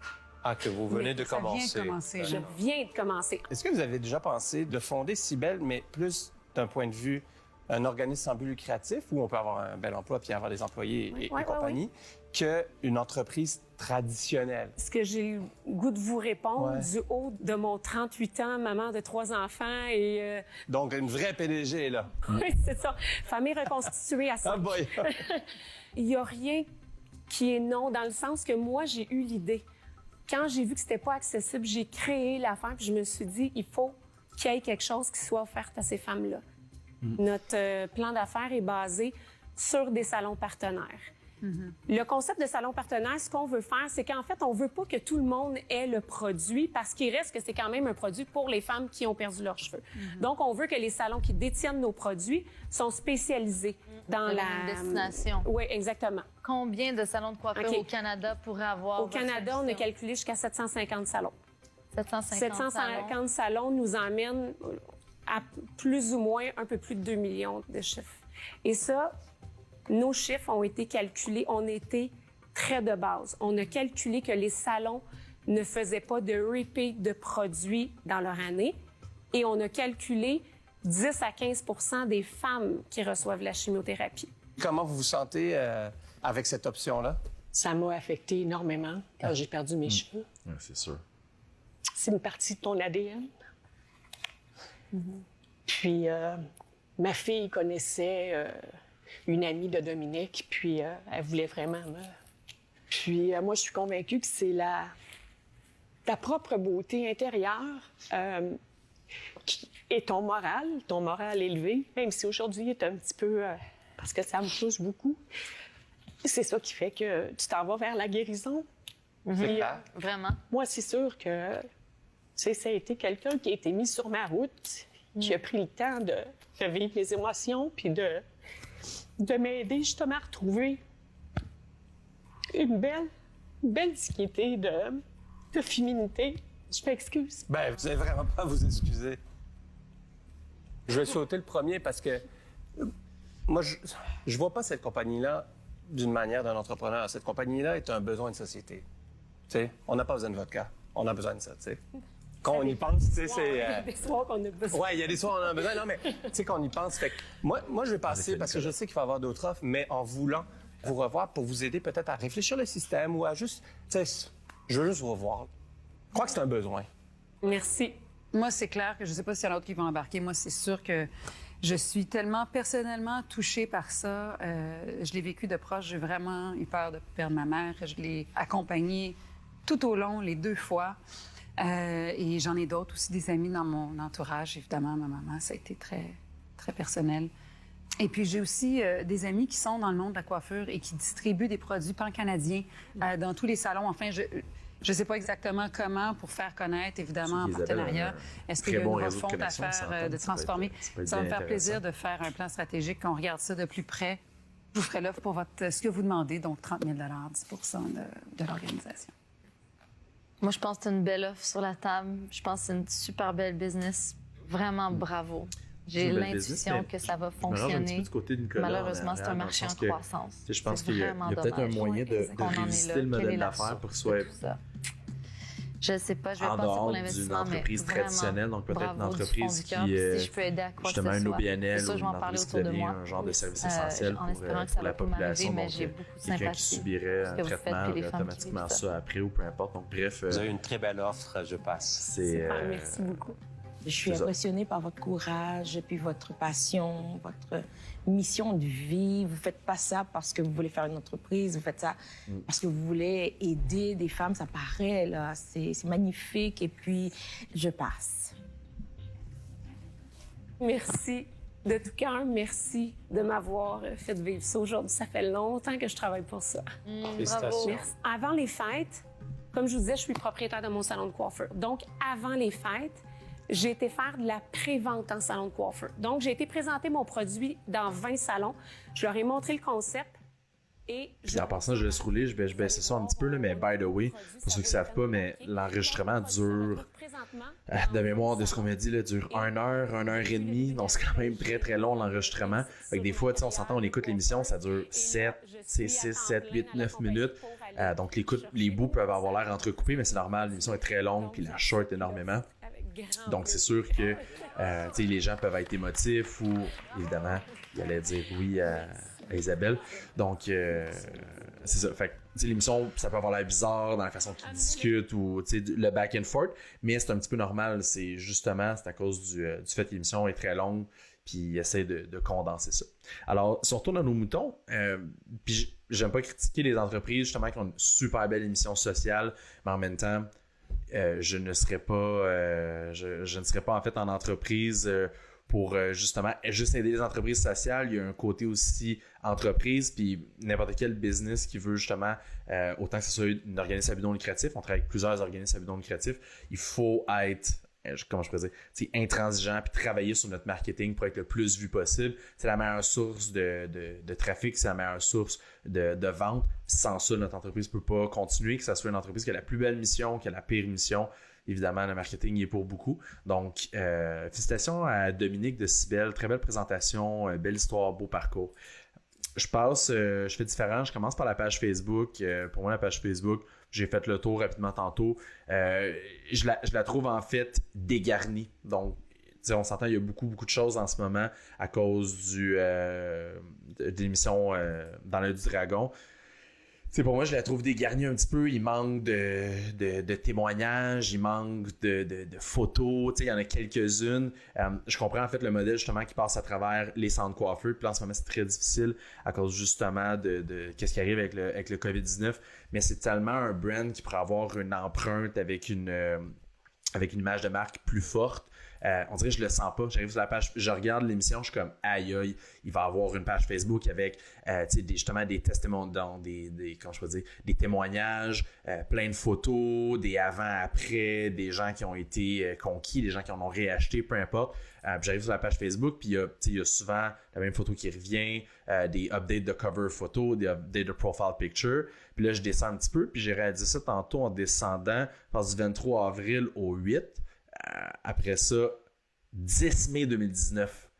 Ah, que vous venez de commencer. Je viens de commencer. Est-ce que vous avez déjà pensé de fonder Cybelle, mais plus d'un point de vue un organisme sans but lucratif où on peut avoir un bel emploi puis avoir des employés et compagnie, qu'une entreprise traditionnelle? Ce que j'ai le goût de vous répondre du haut de mon 38 ans, maman de 3 enfants et... Donc, une vraie PDG, là. Oui, c'est ça. Famille reconstituée à 5. Ah boy! Il n'y a rien qui est non, dans le sens que moi, j'ai eu l'idée. Quand j'ai vu que c'était pas accessible, j'ai créé l'affaire puis je me suis dit, il faut qu'il y ait quelque chose qui soit offert à ces femmes-là. Notre plan d'affaires est basé sur des salons partenaires. Le concept de salon partenaire, ce qu'on veut faire, c'est qu'en fait, on veut pas que tout le monde ait le produit parce qu'il reste que c'est quand même un produit pour les femmes qui ont perdu leurs cheveux. Donc, on veut que les salons qui détiennent nos produits sont spécialisés dans la destination. Oui, exactement. Combien de salons de coiffure au Canada pourraient avoir? Au Canada, on a calculé jusqu'à 750 salons. 750 salons nous emmènent à plus ou moins un peu plus de 2 millions de chiffres. Et ça, nos chiffres ont été calculés, on était très de base. On a calculé que les salons ne faisaient pas de repeat de produits dans leur année et on a calculé 10 à 15 % des femmes qui reçoivent la chimiothérapie. Comment vous vous sentez avec cette option-là? Ça m'a affecté énormément quand j'ai perdu mes cheveux. Ouais, c'est sûr. C'est une partie de ton ADN. Puis, ma fille connaissait une amie de Dominique, puis elle voulait vraiment me... Puis, moi, je suis convaincue que c'est ta propre beauté intérieure et ton moral élevé, même si aujourd'hui il est un petit peu... parce que ça me touche beaucoup. C'est ça qui fait que tu t'en vas vers la guérison. Puis, vraiment. Moi, c'est sûr que ça a été quelqu'un qui a été mis sur ma route, qui a pris le temps de vivre mes émotions, puis de m'aider justement à retrouver une belle dignité de féminité. Je m'excuse. Ben, vous n'avez vraiment pas à vous excuser. Je vais sauter le premier parce que moi, je vois pas cette compagnie-là d'une manière d'un entrepreneur. Cette compagnie-là est un besoin de société. Tu sais, on n'a pas besoin de vodka. On a besoin de ça, tu sais. Quand on y pense, tu sais, c'est... Il y a des soirs qu'on a besoin. Oui, il y a des soirs où on en a besoin. Non, mais tu sais, quand on y pense, fait que moi, je vais passer parce que je sais qu'il va y avoir d'autres offres, mais en voulant vous revoir pour vous aider peut-être à réfléchir le système ou à juste... Tu sais, je veux juste vous revoir. Je crois que c'est un besoin. Merci. Moi, c'est clair que je ne sais pas s'il y en a d'autres qui vont embarquer. Moi, c'est sûr que je suis tellement personnellement touchée par ça. Je l'ai vécu de proche. J'ai vraiment eu peur de perdre ma mère. Je l'ai accompagnée tout au long, les 2 fois. Et j'en ai d'autres aussi, des amis dans mon entourage. Évidemment, ma maman, ça a été très, très personnel. Et puis, j'ai aussi des amis qui sont dans le monde de la coiffure et qui distribuent des produits pan-canadiens dans tous les salons. Enfin, je ne sais pas exactement comment pour faire connaître, évidemment, en partenariat. Est-ce qu'il y a une refonte à faire, de transformer? Ça va me faire plaisir de faire un plan stratégique, qu'on regarde ça de plus près. Je vous ferai l'offre pour ce que vous demandez, donc 30 000 10 % de l'organisation. Moi, je pense que c'est une belle offre sur la table. Je pense que c'est une super belle business. Vraiment, bravo. J'ai l'intuition que ça va fonctionner. Malheureusement, c'est un marché en croissance. Je pense qu'il y a peut-être un moyen de résister le modèle d'affaires pour que ce soit... Je ne sais pas, je vais en passer pour dehors l'investissement, d'une entreprise traditionnelle, donc peut-être une entreprise qui, si je peux aider à quoi justement, que ce un soit. OBNL Ça, ou une entreprise qui devient un genre de service essentiel pour la population. Donc, quelqu'un qui subirait un traitement automatiquement ça après ou peu importe. Donc, bref... Vous avez une très belle offre, je passe. Merci beaucoup. Je suis impressionnée par votre courage, puis votre passion, votre mission de vie. Vous faites pas ça parce que vous voulez faire une entreprise, vous faites ça parce que vous voulez aider des femmes. Ça paraît, là, c'est magnifique. Et puis, je passe. Merci de tout cœur. Merci de m'avoir fait vivre ça aujourd'hui. Ça fait longtemps que je travaille pour ça. Félicitations. Merci. Avant les fêtes, comme je vous disais, je suis propriétaire de mon salon de coiffure. Donc, avant les fêtes, j'ai été faire de la pré-vente en salon de coiffeur. Donc, j'ai été présenter mon produit dans 20 salons. Je leur ai montré le concept. Et puis en passant, je laisse rouler, je baisse ça un petit peu, là, mais by the way, pour ceux qui ne savent pas, mais l'enregistrement dure, de mémoire de ce qu'on m'a dit, là, dure 1 heure, 1 heure et demie, donc c'est quand même très très long l'enregistrement. Fait que des fois, on s'entend, on écoute l'émission, ça dure 6, 7, 8, 9 minutes. Donc les bouts peuvent avoir l'air entrecoupés, mais c'est normal, l'émission est très longue, puis la short énormément. Donc c'est sûr que les gens peuvent être émotifs ou, évidemment, ils allaient dire oui à Isabelle. Donc, c'est ça. Fait que, l'émission, ça peut avoir l'air bizarre dans la façon qu'ils discutent ou le back and forth, mais c'est un petit peu normal. C'est à cause du fait que l'émission est très longue, puis ils essaient de condenser ça. Alors, si on retourne à nos moutons, puis j'aime pas critiquer les entreprises, justement, qui ont une super belle émission sociale, mais en même temps, je ne serais pas en fait en entreprise pour justement juste aider les entreprises sociales. Il y a un côté aussi entreprise, puis n'importe quel business qui veut justement, autant que ce soit une organisme à but non lucratif, on travaille avec plusieurs organismes à but non lucratif, il faut être, comment je pourrais dire, intransigeant, puis travailler sur notre marketing pour être le plus vu possible. C'est la meilleure source de trafic, c'est la meilleure source de vente. Sans ça, notre entreprise ne peut pas continuer, que ce soit une entreprise qui a la plus belle mission, qui a la pire mission. Évidemment, le marketing y est pour beaucoup. Donc, félicitations à Dominique de Cybelle. Très belle présentation, belle histoire, beau parcours. Je fais différent. Je commence par la page Facebook. Pour moi, la page Facebook, j'ai fait le tour rapidement tantôt. Je la trouve en fait dégarnie. Donc, on s'entend, il y a beaucoup de choses en ce moment à cause de l'émission Dans l'œil du dragon. Pour moi, je la trouve dégarnie un petit peu. Il manque de témoignages, il manque de photos. Il y en a quelques-unes. Je comprends en fait le modèle justement qui passe à travers les centres coiffeurs. Puis là, en ce moment, c'est très difficile à cause justement de qu'est-ce qui arrive avec le COVID-19. Mais c'est tellement un brand qui pourrait avoir une empreinte avec une image de marque plus forte. On dirait que je le sens pas. J'arrive sur la page, je regarde l'émission, je suis comme aïe aïe, il va y avoir une page Facebook avec justement des testimonials, des témoignages, plein de photos, des avant-après, des gens qui ont été conquis, des gens qui en ont réacheté, peu importe. Puis j'arrive sur la page Facebook, puis il y a souvent la même photo qui revient, des updates de cover photo, des updates de profile picture. Puis là, je descends un petit peu, puis j'ai réalisé ça tantôt en descendant, du 23 avril au 8. Après ça, 10 mai 2019.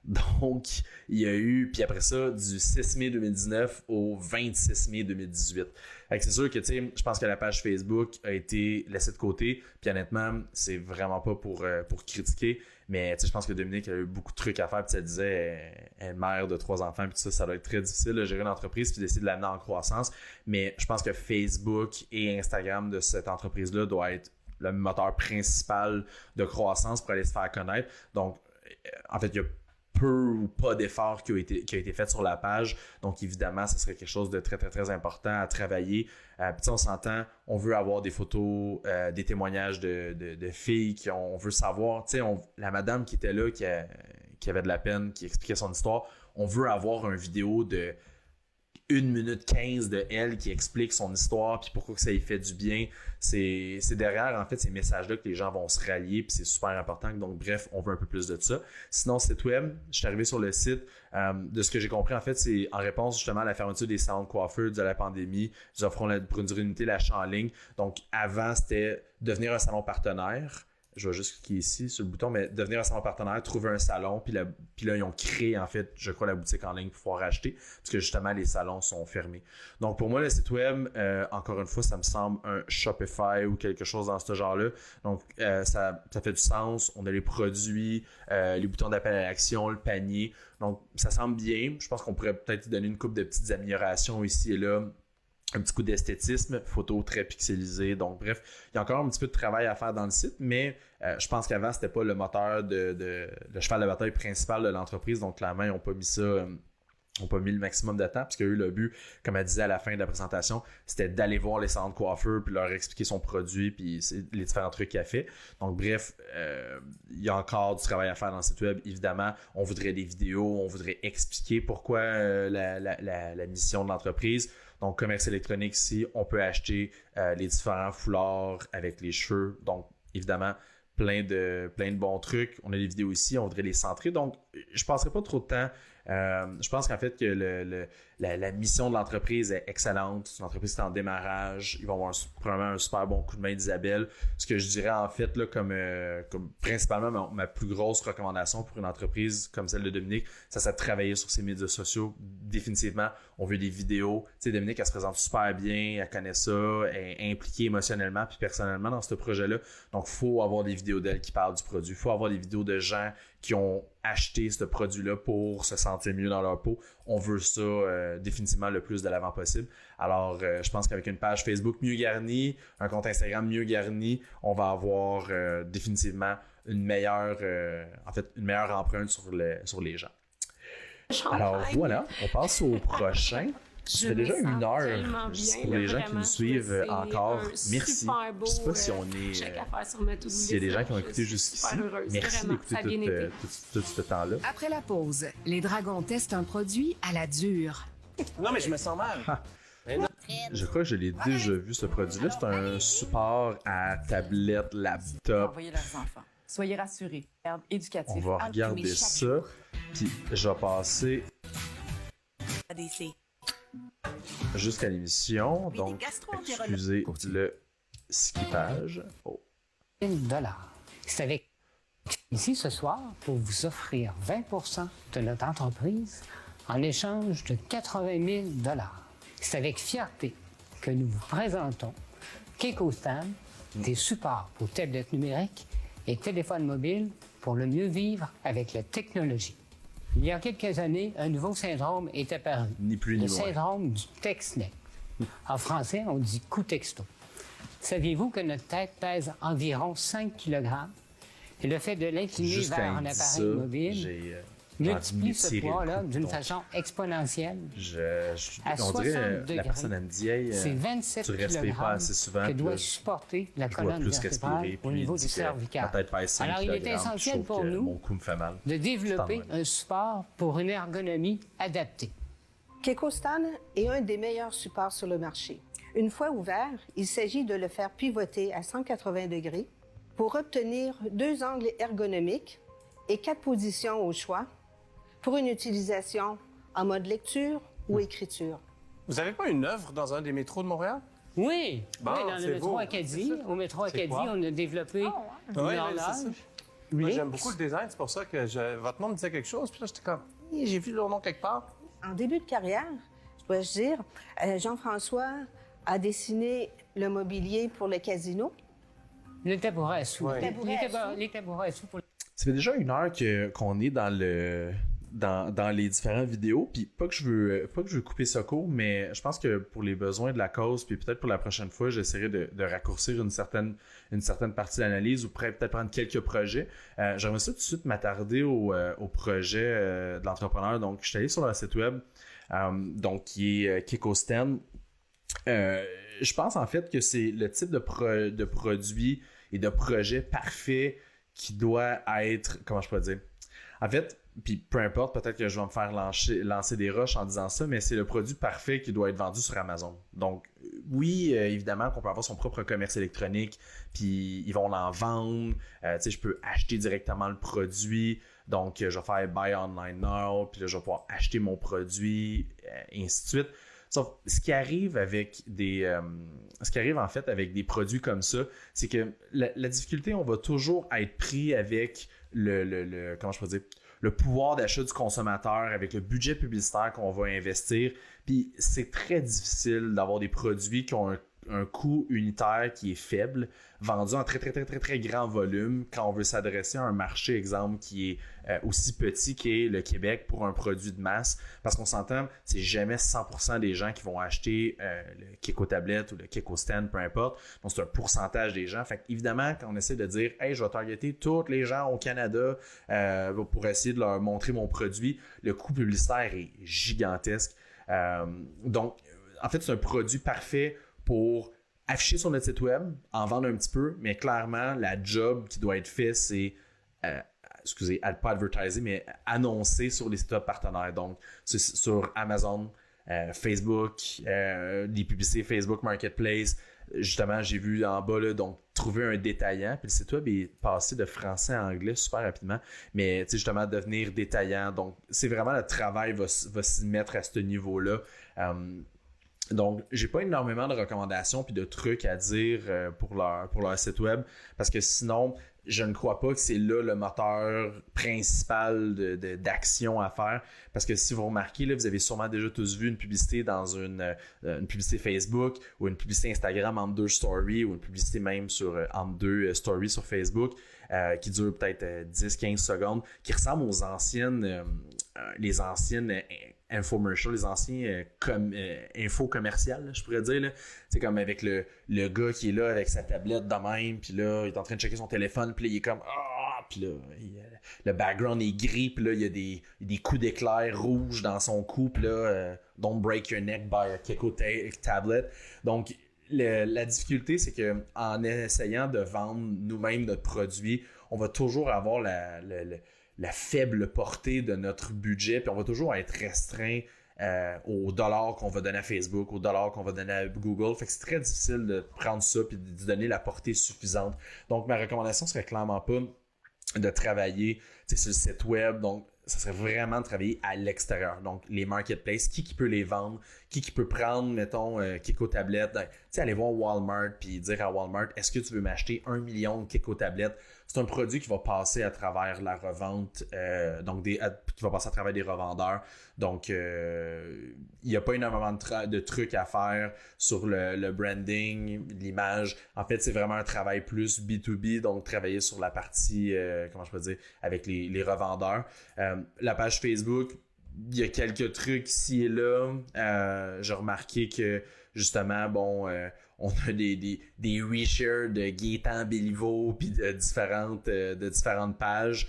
Donc, il y a eu, puis après ça, du 6 mai 2019 au 26 mai 2018. Fait que c'est sûr que, je pense que la page Facebook a été laissée de côté. Puis honnêtement, c'est vraiment pas pour critiquer. Mais je pense que Dominique a eu beaucoup de trucs à faire. Puis elle disait, elle est mère de 3 enfants. Puis ça doit être très difficile de gérer une entreprise puis d'essayer de l'amener en croissance. Mais je pense que Facebook et Instagram de cette entreprise-là doit être le moteur principal de croissance pour aller se faire connaître. Donc, en fait, il y a peu ou pas d'efforts qui a été fait sur la page. Donc, évidemment, ce serait quelque chose de très, très, très important à travailler. Puis, on s'entend, on veut avoir des photos, des témoignages de filles on veut savoir, la madame qui était là, qui avait de la peine, qui expliquait son histoire, on veut avoir une vidéo de 1 minute 15 de elle qui explique son histoire puis pourquoi que ça lui fait du bien. C'est derrière, en fait, ces messages-là que les gens vont se rallier puis c'est super important. Donc, bref, on veut un peu plus de ça. Sinon, site web, je suis arrivé sur le site. De ce que j'ai compris, en fait, c'est en réponse justement à la fermeture des salons de coiffeurs de la pandémie. Ils offront pour une durée limitée l'achat en ligne. Donc, avant, c'était devenir un salon partenaire. Je vais juste cliquer ici sur le bouton, mais devenir un salon partenaire, trouver un salon, puis là, ils ont créé, en fait, je crois, la boutique en ligne pour pouvoir acheter, parce que justement, les salons sont fermés. Donc, pour moi, le site web, encore une fois, ça me semble un Shopify ou quelque chose dans ce genre-là. Donc, ça fait du sens. On a les produits, les boutons d'appel à l'action, le panier. Donc, ça semble bien. Je pense qu'on pourrait peut-être donner une couple de petites améliorations ici et là. Un petit coup d'esthétisme, photo très pixelisée. Donc, bref, il y a encore un petit peu de travail à faire dans le site, mais je pense qu'avant, c'était pas le moteur le cheval de bataille principal de l'entreprise. Donc, clairement, ils n'ont pas mis ça, ils n'ont pas mis le maximum de temps, parce que eux, le but, comme elle disait à la fin de la présentation, c'était d'aller voir les salons de coiffeurs, puis leur expliquer son produit, puis les différents trucs qu'il a fait. Donc, bref, il y a encore du travail à faire dans le site web. Évidemment, on voudrait des vidéos, on voudrait expliquer pourquoi la mission de l'entreprise. Donc, commerce électronique ici, on peut acheter les différents foulards avec les cheveux. Donc, évidemment, plein de bons trucs. On a des vidéos ici, on voudrait les centrer. Donc, je ne passerai pas trop de temps. Je pense qu'en fait, que la mission de l'entreprise est excellente. C'est une entreprise qui est en démarrage. Ils vont avoir probablement un super bon coup de main d'Isabelle. Ce que je dirais en fait, là, comme principalement ma plus grosse recommandation pour une entreprise comme celle de Dominique, ça serait de travailler sur ses médias sociaux. Définitivement, on veut des vidéos. Tu sais, Dominique, elle se présente super bien, elle connaît ça, elle est impliquée émotionnellement puis personnellement dans ce projet-là. Donc, il faut avoir des vidéos d'elle qui parlent du produit. Il faut avoir des vidéos de gens qui ont acheté ce produit-là pour se sentir mieux dans leur peau. On veut ça définitivement le plus de l'avant possible. Alors, je pense qu'avec une page Facebook mieux garnie, un compte Instagram mieux garni, on va avoir définitivement une meilleure empreinte sur les gens. Alors voilà, on passe au prochain. Ça fait déjà 1 heure. Pour les gens qui nous suivent encore, merci. Je ne sais pas si on est. S'il y a des gens qui ont écouté jusqu'ici, merci d'écouter tout ce temps-là. Après la pause, les dragons testent un produit à la dure. Non, mais je me sens mal. Je crois que je l'ai déjà vu, ce produit-là. C'est un support à tablette, laptop. Envoyez leurs enfants. Soyez rassurés. Éducatif. On va regarder ça. Puis je vais passer jusqu'à l'émission. Donc, excusez le skippage. Oh. $1. C'est avec ici ce soir pour vous offrir 20% de notre entreprise en échange de $80 000. C'est avec fierté que nous vous présentons KekoStan, des supports pour tablettes numériques et téléphones mobiles pour le mieux vivre avec la technologie. Il y a quelques années, un nouveau syndrome est apparu. Ni plus ni moins. Le syndrome du TextNet. En français, on dit coup texto. Saviez-vous que notre tête pèse environ 5 kg et le fait de l'incliner vers un appareil mobile multiplie ce poids-là d'une façon exponentielle. On dirait la personne, elle me dit, hey, c'est 27 tu respires pas assez souvent. Que doit supporter la colonne vertébrale au niveau du cervical. Alors, il est essentiel pour nous de développer un support pour une ergonomie adaptée. KekoStan est un des meilleurs supports sur le marché. Une fois ouvert, il s'agit de le faire pivoter à 180 degrés pour obtenir 2 angles ergonomiques et 4 positions au choix pour une utilisation en mode lecture ou écriture. Vous n'avez pas une œuvre dans un des métros de Montréal? Oui, dans le métro Acadie. Au métro Acadie, on a développé une horloge. Moi, j'aime beaucoup le design, c'est pour ça que votre nom me disait quelque chose. Puis là, j'étais comme, j'ai vu leur nom quelque part. En début de carrière, je dois dire, Jean-François a dessiné le mobilier pour le casino. Les tabourets à sous. Les tabourets à sous pour... Ça fait déjà 1 heure qu'on est dans les différentes vidéos, puis pas que je veux couper ça court, mais je pense que pour les besoins de la cause, puis peut-être pour la prochaine fois, j'essaierai de raccourcir une certaine partie de l'analyse ou peut-être prendre quelques projets. J'aimerais ça tout de suite m'attarder au projet de l'entrepreneur. Donc, je suis allé sur leur site web, donc qui est KekoStan. Je pense en fait que c'est le type de produit et de projet parfait qui doit être, comment je peux dire, en fait, puis peu importe, peut-être que je vais me faire lancer des roches en disant ça, mais c'est le produit parfait qui doit être vendu sur Amazon. Donc, oui, évidemment qu'on peut avoir son propre commerce électronique, puis ils vont l'en vendre. Tu sais, je peux acheter directement le produit. Donc, je vais faire Buy Online Now, puis là, je vais pouvoir acheter mon produit, et ainsi de suite. Sauf, ce qui arrive en fait avec des produits comme ça, c'est que la difficulté, on va toujours être pris avec comment je peux dire, le pouvoir d'achat du consommateur, avec le budget publicitaire qu'on va investir. Puis c'est très difficile d'avoir des produits qui ont un coût unitaire qui est faible, vendu en très, très, très, très, très grand volume quand on veut s'adresser à un marché, exemple, qui est aussi petit qu'est le Québec pour un produit de masse. Parce qu'on s'entend, c'est jamais 100% des gens qui vont acheter le Keko-tablette ou le KekoStan, peu importe. Donc, c'est un pourcentage des gens. Fait qu'évidemment, quand on essaie de dire « Hey, je vais targeter tous les gens au Canada pour essayer de leur montrer mon produit », le coût publicitaire est gigantesque. Donc, en fait, c'est un produit parfait pour afficher sur notre site web, en vendre un petit peu, mais clairement, la job qui doit être faite, c'est, pas advertiser, mais annoncer sur les sites web partenaires. Donc, sur Amazon, Facebook, des publicités Facebook Marketplace, justement, j'ai vu en bas, là, donc, trouver un détaillant. Puis le site web est passé de français à anglais super rapidement. Mais, tu sais, justement, devenir détaillant. Donc, c'est vraiment le travail va s'y mettre à ce niveau-là. Donc, j'ai pas énormément de recommandations puis de trucs à dire pour leur site web parce que sinon, je ne crois pas que c'est là le moteur principal d'action à faire. Parce que si vous remarquez, là, vous avez sûrement déjà tous vu une publicité dans une publicité Facebook ou une publicité Instagram entre 2 stories ou une publicité même entre 2 stories sur Facebook qui dure peut-être 10-15 secondes, qui ressemble aux anciennes infomercials, les anciens infos commerciales, je pourrais dire. C'est comme avec le gars qui est là avec sa tablette de même, puis là, il est en train de checker son téléphone, puis là, il est comme puis là, le background est gris, puis là, il y a des coups d'éclair rouges dans son cou, puis là, don't break your neck by a Kiko tablet. Donc, la difficulté, c'est que en essayant de vendre nous-mêmes notre produit, on va toujours avoir la faible portée de notre budget, puis on va toujours être restreint aux dollars qu'on va donner à Facebook, aux dollars qu'on va donner à Google. Fait que c'est très difficile de prendre ça puis de donner la portée suffisante. Donc, ma recommandation serait clairement pas de travailler sur le site web. Donc, ça serait vraiment de travailler à l'extérieur. Donc, les marketplaces, qui peut les vendre, qui peut prendre, mettons, Kiko Tablette. Tu sais, aller voir Walmart puis dire à Walmart, est-ce que tu veux m'acheter 1 million de Kiko Tablette? C'est un produit qui va passer à travers la revente, qui va passer à travers des revendeurs. Donc, il n'y a pas énormément de trucs à faire sur le branding, l'image. En fait, c'est vraiment un travail plus B2B, donc travailler sur la partie, comment je peux dire, avec les revendeurs. La page Facebook, il y a quelques trucs ici et là. J'ai remarqué que, justement, on a des reshares de Gaétan Béliveau puis de différentes pages.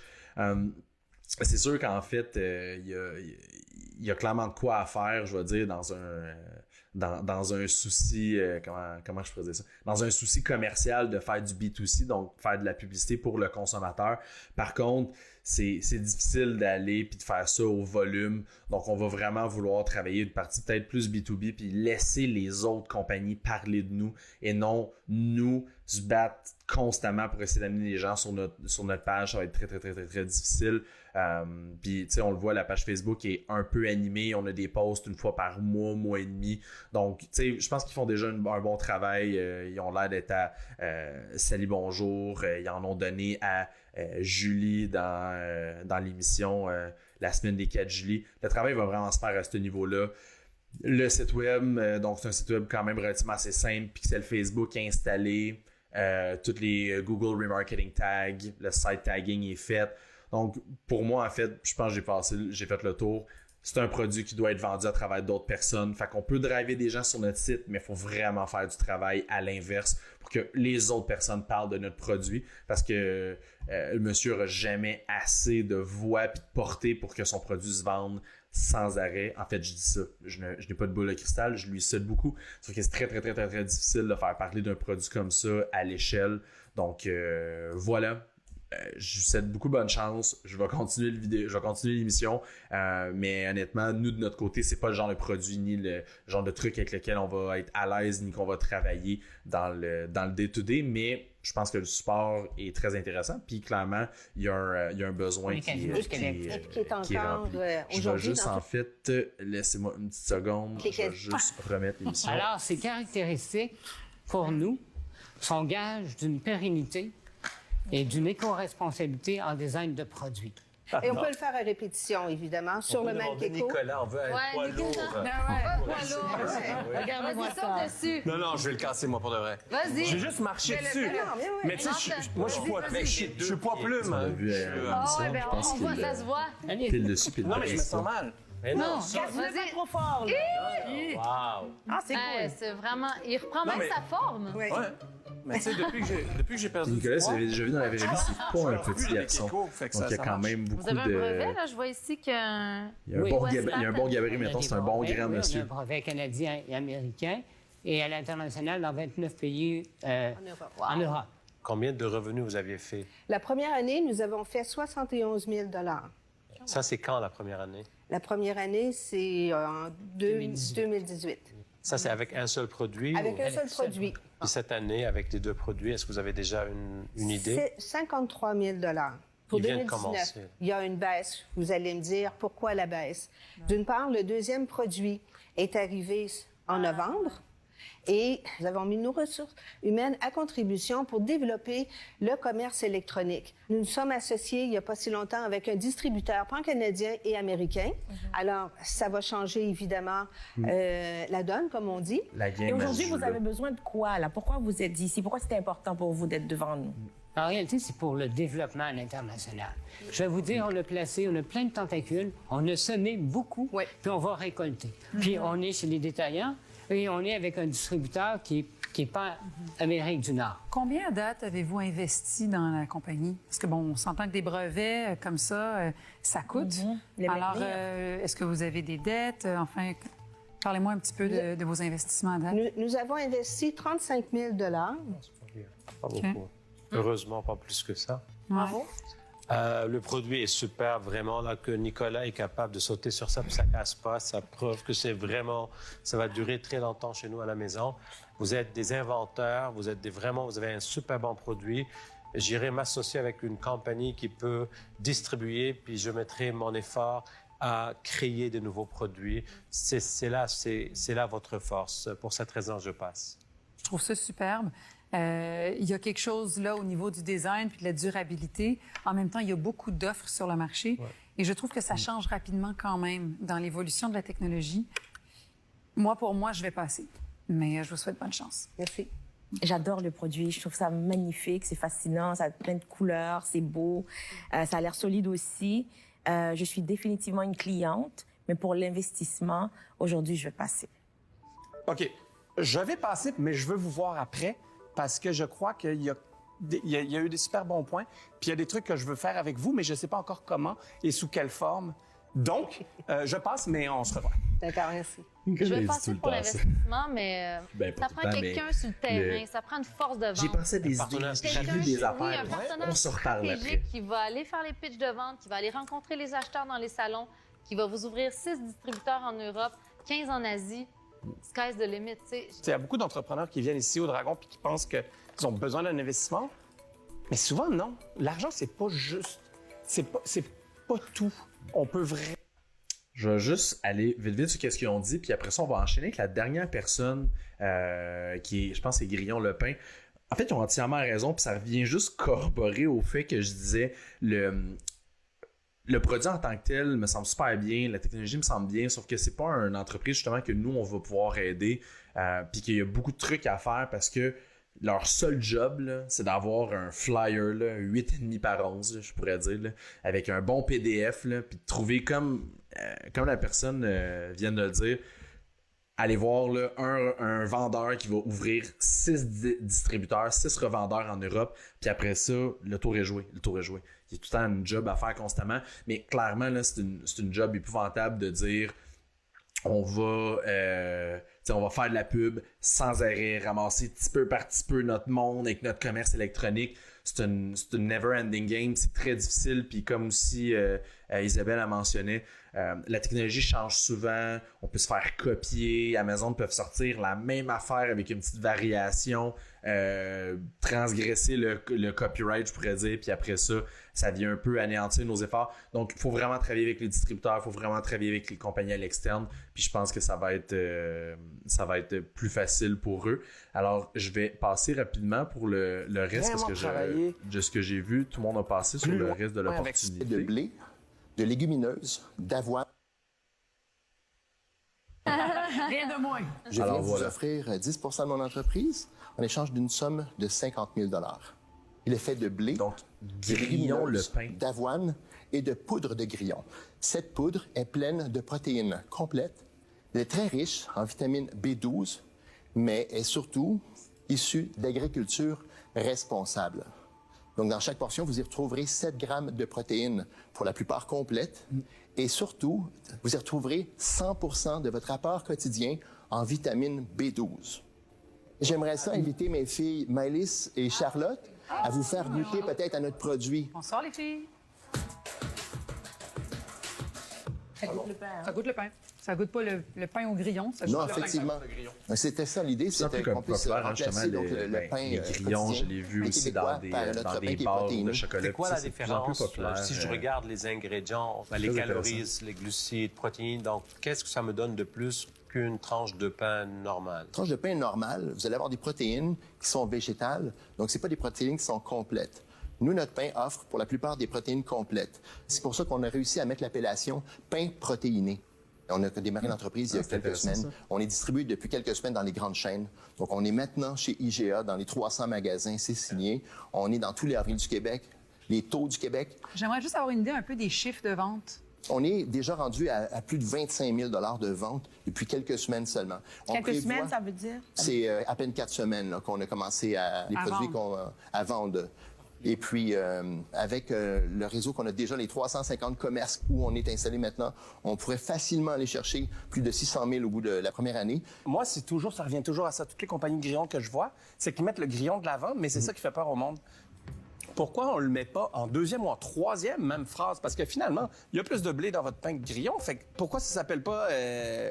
C'est sûr qu'en fait, il y a clairement de quoi à faire, je vais dire, dans un souci, comment je pourrais dire ça? Dans un souci commercial de faire du B2C, donc faire de la publicité pour le consommateur. Par contre, c'est difficile d'aller puis de faire ça au volume. Donc, on va vraiment vouloir travailler une partie peut-être plus B2B puis laisser les autres compagnies parler de nous et non nous se battre constamment pour essayer d'amener les gens sur notre page. Ça va être très, très, très, très, très difficile. Puis, tu sais, on le voit, la page Facebook est un peu animée. On a des posts une fois par mois et demi. Donc, tu sais, je pense qu'ils font déjà un bon travail. Ils ont l'air d'être à Salut Bonjour. Ils en ont donné à Julie dans l'émission La semaine des 4 Julie. Le travail va vraiment se faire à ce niveau-là. Le site web, donc c'est un site web quand même relativement assez simple. Pixel Facebook installé. Toutes les Google Remarketing Tags. Le site tagging est fait. Donc, pour moi, en fait, je pense que j'ai fait le tour. C'est un produit qui doit être vendu à travers d'autres personnes. Fait qu'on peut driver des gens sur notre site, mais il faut vraiment faire du travail à l'inverse pour que les autres personnes parlent de notre produit. Parce que le monsieur n'aura jamais assez de voix et de portée pour que son produit se vende sans arrêt. En fait, je dis ça. Je n'ai pas de boule de cristal. Je lui cède beaucoup. Sauf que c'est très, très, très, très, très difficile de faire parler d'un produit comme ça à l'échelle. Donc, voilà. Je vous souhaite beaucoup bonne chance. Je vais continuer l'émission. Mais honnêtement, nous, de notre côté, c'est pas le genre de produit ni le genre de truc avec lequel on va être à l'aise ni qu'on va travailler dans le day-to-day. Mais je pense que le support est très intéressant. Puis clairement, il y a un besoin qui est rempli. Je vais juste, en fait, laissez-moi une petite seconde. Je vais juste remettre l'émission. Alors, ces caractéristiques, pour nous, sont gages d'une pérennité et d'une éco-responsabilité en design de produits. Et on peut le faire à répétition, évidemment, sur le même Kiko. Nicolas, on veut un poids lourd. Regardez-moi ça dessus. Non, je vais le casser, moi, pour de vrai. Vas-y. Je vais juste marcher dessus. Mais tu sais, moi, je suis poids plume. On voit, ça se voit. Pile dessus, pile non, mais je me sens mal. Mais non, vas-y. Pas trop fort, là. Wow. Ah, c'est cool. C'est vraiment... Il reprend même sa forme. Oui. Ouais. Mais tu sais, depuis que j'ai perdu Nicolas, du poids... vous l'avez déjà vu dans la vraie vie, c'est pas un petit garçon. Donc, il y a quand même beaucoup de... Vous avez un brevet, là? Je vois ici qu'il y a un bon gabarit, mettons, c'est un bon grand monsieur. On a un brevet canadien et américain et à l'international dans 29 pays en Europe. Combien de revenus vous aviez fait? La première année, nous avons fait 71 000 $. Ça, c'est quand, la première année? La première année, c'est en 2018. Ça, c'est avec un seul produit? Avec un seul produit. Puis cette année, avec les 2 produits, est-ce que vous avez déjà une idée? C'est 53 000 pour Il vient de 2019. commencer. Il y a une baisse. Vous allez me dire pourquoi la baisse. D'une part, le deuxième produit est arrivé en novembre. Et nous avons mis nos ressources humaines à contribution pour développer le commerce électronique. Nous nous sommes associés il n'y a pas si longtemps avec un distributeur pan-canadien et américain. Alors, ça va changer évidemment la donne, comme on dit. Et aujourd'hui, vous avez besoin de quoi, là? Pourquoi vous êtes ici? Pourquoi c'est important pour vous d'être devant nous? En réalité, c'est pour le développement à l'international. Je vais vous dire, on a plein de tentacules, on a semé beaucoup, puis on va récolter. Puis on est chez les détaillants, et on est avec un distributeur qui est pas Amérique du Nord. Combien à date avez-vous investi dans la compagnie? Parce que, bon, on s'entend que des brevets comme ça, ça coûte. Alors, est-ce que vous avez des dettes? Enfin, parlez-moi un petit peu de vos investissements à date. Nous avons investi 35 000 Pas beaucoup. Heureusement, pas plus que ça. Bravo. Le produit est super, vraiment, là, que Nicolas est capable de sauter sur ça, puis ça casse pas. Ça prouve que c'est vraiment, ça va durer très longtemps chez nous à la maison. Vous êtes des inventeurs, vous avez un super bon produit. J'irai m'associer avec une compagnie qui peut distribuer, puis je mettrai mon effort à créer de nouveaux produits. C'est là votre force. Pour cette raison, je passe. Je trouve ça superbe. Il y a quelque chose là au niveau du design puis de la durabilité. En même temps, il y a beaucoup d'offres sur le marché. Et je trouve que ça change rapidement quand même dans l'évolution de la technologie. Pour moi, je vais passer. Mais je vous souhaite bonne chance. Merci. J'adore le produit. Je trouve ça magnifique. C'est fascinant. Ça a plein de couleurs. C'est beau. Ça a l'air solide aussi. Je suis définitivement une cliente. Mais pour l'investissement, aujourd'hui, je vais passer. OK. Je vais passer, mais je veux vous voir après. Parce que je crois qu'il y a eu des super bons points. Puis il y a des trucs que je veux faire avec vous, mais je ne sais pas encore comment et sous quelle forme. Donc, je passe, mais on se revoit. D'accord, merci. Je vais passer pour l'investissement, mais ça prend quelqu'un sur le terrain, ça prend une force de vente. J'ai pensé à des idées, j'ai vu des affaires. Un partenaire On se reparle après. stratégique qui va aller faire les pitchs de vente, qui va aller rencontrer les acheteurs dans les salons, qui va vous ouvrir 6 distributeurs en Europe, 15 en Asie. Sky's the limit, tu sais. Il y a beaucoup d'entrepreneurs qui viennent ici au Dragon puis qui pensent qu'ils ont besoin d'un investissement. Mais souvent, non. L'argent, c'est pas juste. C'est pas tout. On peut vraiment. Je vais juste aller vite sur ce qu'ils ont dit, puis après ça, on va enchaîner avec la dernière personne qui est, je pense, c'est Grillon-Lepin. En fait, ils ont entièrement raison, puis ça revient juste corroborer au fait que je disais le produit en tant que tel me semble super bien, la technologie me semble bien, sauf que c'est pas une entreprise justement que nous, on va pouvoir aider, puis qu'il y a beaucoup de trucs à faire parce que leur seul job, là, c'est d'avoir un flyer, là, 8,5 par 11, là, je pourrais dire, là, avec un bon PDF, là, puis de trouver comme la personne vient de le dire, aller voir là, un vendeur qui va ouvrir 6 distributeurs, 6 revendeurs en Europe, puis après ça, le tour est joué. Il y a tout le temps une job à faire constamment, mais clairement, là, c'est une job épouvantable de dire on va faire de la pub sans arrêt, ramasser petit peu par petit peu notre monde avec notre commerce électronique. C'est une never-ending game, c'est très difficile, puis comme aussi Isabelle a mentionné, la technologie change souvent, on peut se faire copier, Amazon peut sortir la même affaire avec une petite variation, transgresser le copyright, je pourrais dire, puis après ça vient un peu anéantir nos efforts. Donc, il faut vraiment travailler avec les distributeurs, il faut vraiment travailler avec les compagnies à l'externe, puis je pense que ça va être plus facile pour eux. Alors, je vais passer rapidement pour le reste, parce que de ce que j'ai vu, tout le monde a passé sur le reste de l'opportunité. De blé, de légumineuses, d'avoine. Rien de moins. Je viens vous offrir 10 de mon entreprise en échange d'une somme de 50 000 $. Il est fait de blé, de légumineuses, d'avoine et de poudre de grillon. Cette poudre est pleine de protéines complètes. Elle est très riche en vitamine B12, mais est surtout issue d'agriculture responsable. Donc, dans chaque portion, vous y retrouverez 7 grammes de protéines, pour la plupart complètes. Et surtout, vous y retrouverez 100 de votre apport quotidien en vitamine B12. J'aimerais ça inviter mes filles Maëlys et Charlotte à vous faire goûter peut-être à notre produit. Bonsoir, les filles. Ça goûte le pain. Ça goûte le pain. Ça goûte pas le pain au grillon. Ça Non, goûte le pain effectivement. C'était ça l'idée, c'était qu'on puisse remplacer donc, le pain les grillons, je l'ai vu aussi dans des bars de chocolat. C'est quoi la de plus en plus différence? populaire. Si je regarde les ingrédients, les Très calories, intéressant. les glucides, protéines, donc qu'est-ce que ça me donne de plus qu'une tranche de pain normale? Tranche de pain normale, vous allez avoir des protéines qui sont végétales, donc c'est pas des protéines qui sont complètes. Nous, notre pain offre pour la plupart des protéines complètes. C'est pour ça qu'on a réussi à mettre l'appellation pain protéiné. On a démarré l'entreprise il y a quelques semaines. On est distribué depuis quelques semaines dans les grandes chaînes. Donc, on est maintenant chez IGA, dans les 300 magasins, c'est signé. On est dans tous les avrils du Québec, les taux du Québec. J'aimerais juste avoir une idée un peu des chiffres de vente. On est déjà rendu à plus de 25 000 $ de vente depuis quelques semaines seulement. Quelques semaines, ça veut dire? C'est à peine 4 semaines là, qu'on a commencé les produits à vendre. Et puis, avec le réseau qu'on a déjà, les 350 commerces où on est installé maintenant, on pourrait facilement aller chercher plus de 600 000 au bout de la première année. Moi, ça revient toujours à ça. Toutes les compagnies de grillons que je vois, c'est qu'ils mettent le grillon de l'avant, mais c'est ça qui fait peur au monde. Pourquoi on le met pas en deuxième ou en troisième même phrase? Parce que finalement, il y a plus de blé dans votre pain que grillon. Fait que pourquoi ça s'appelle pas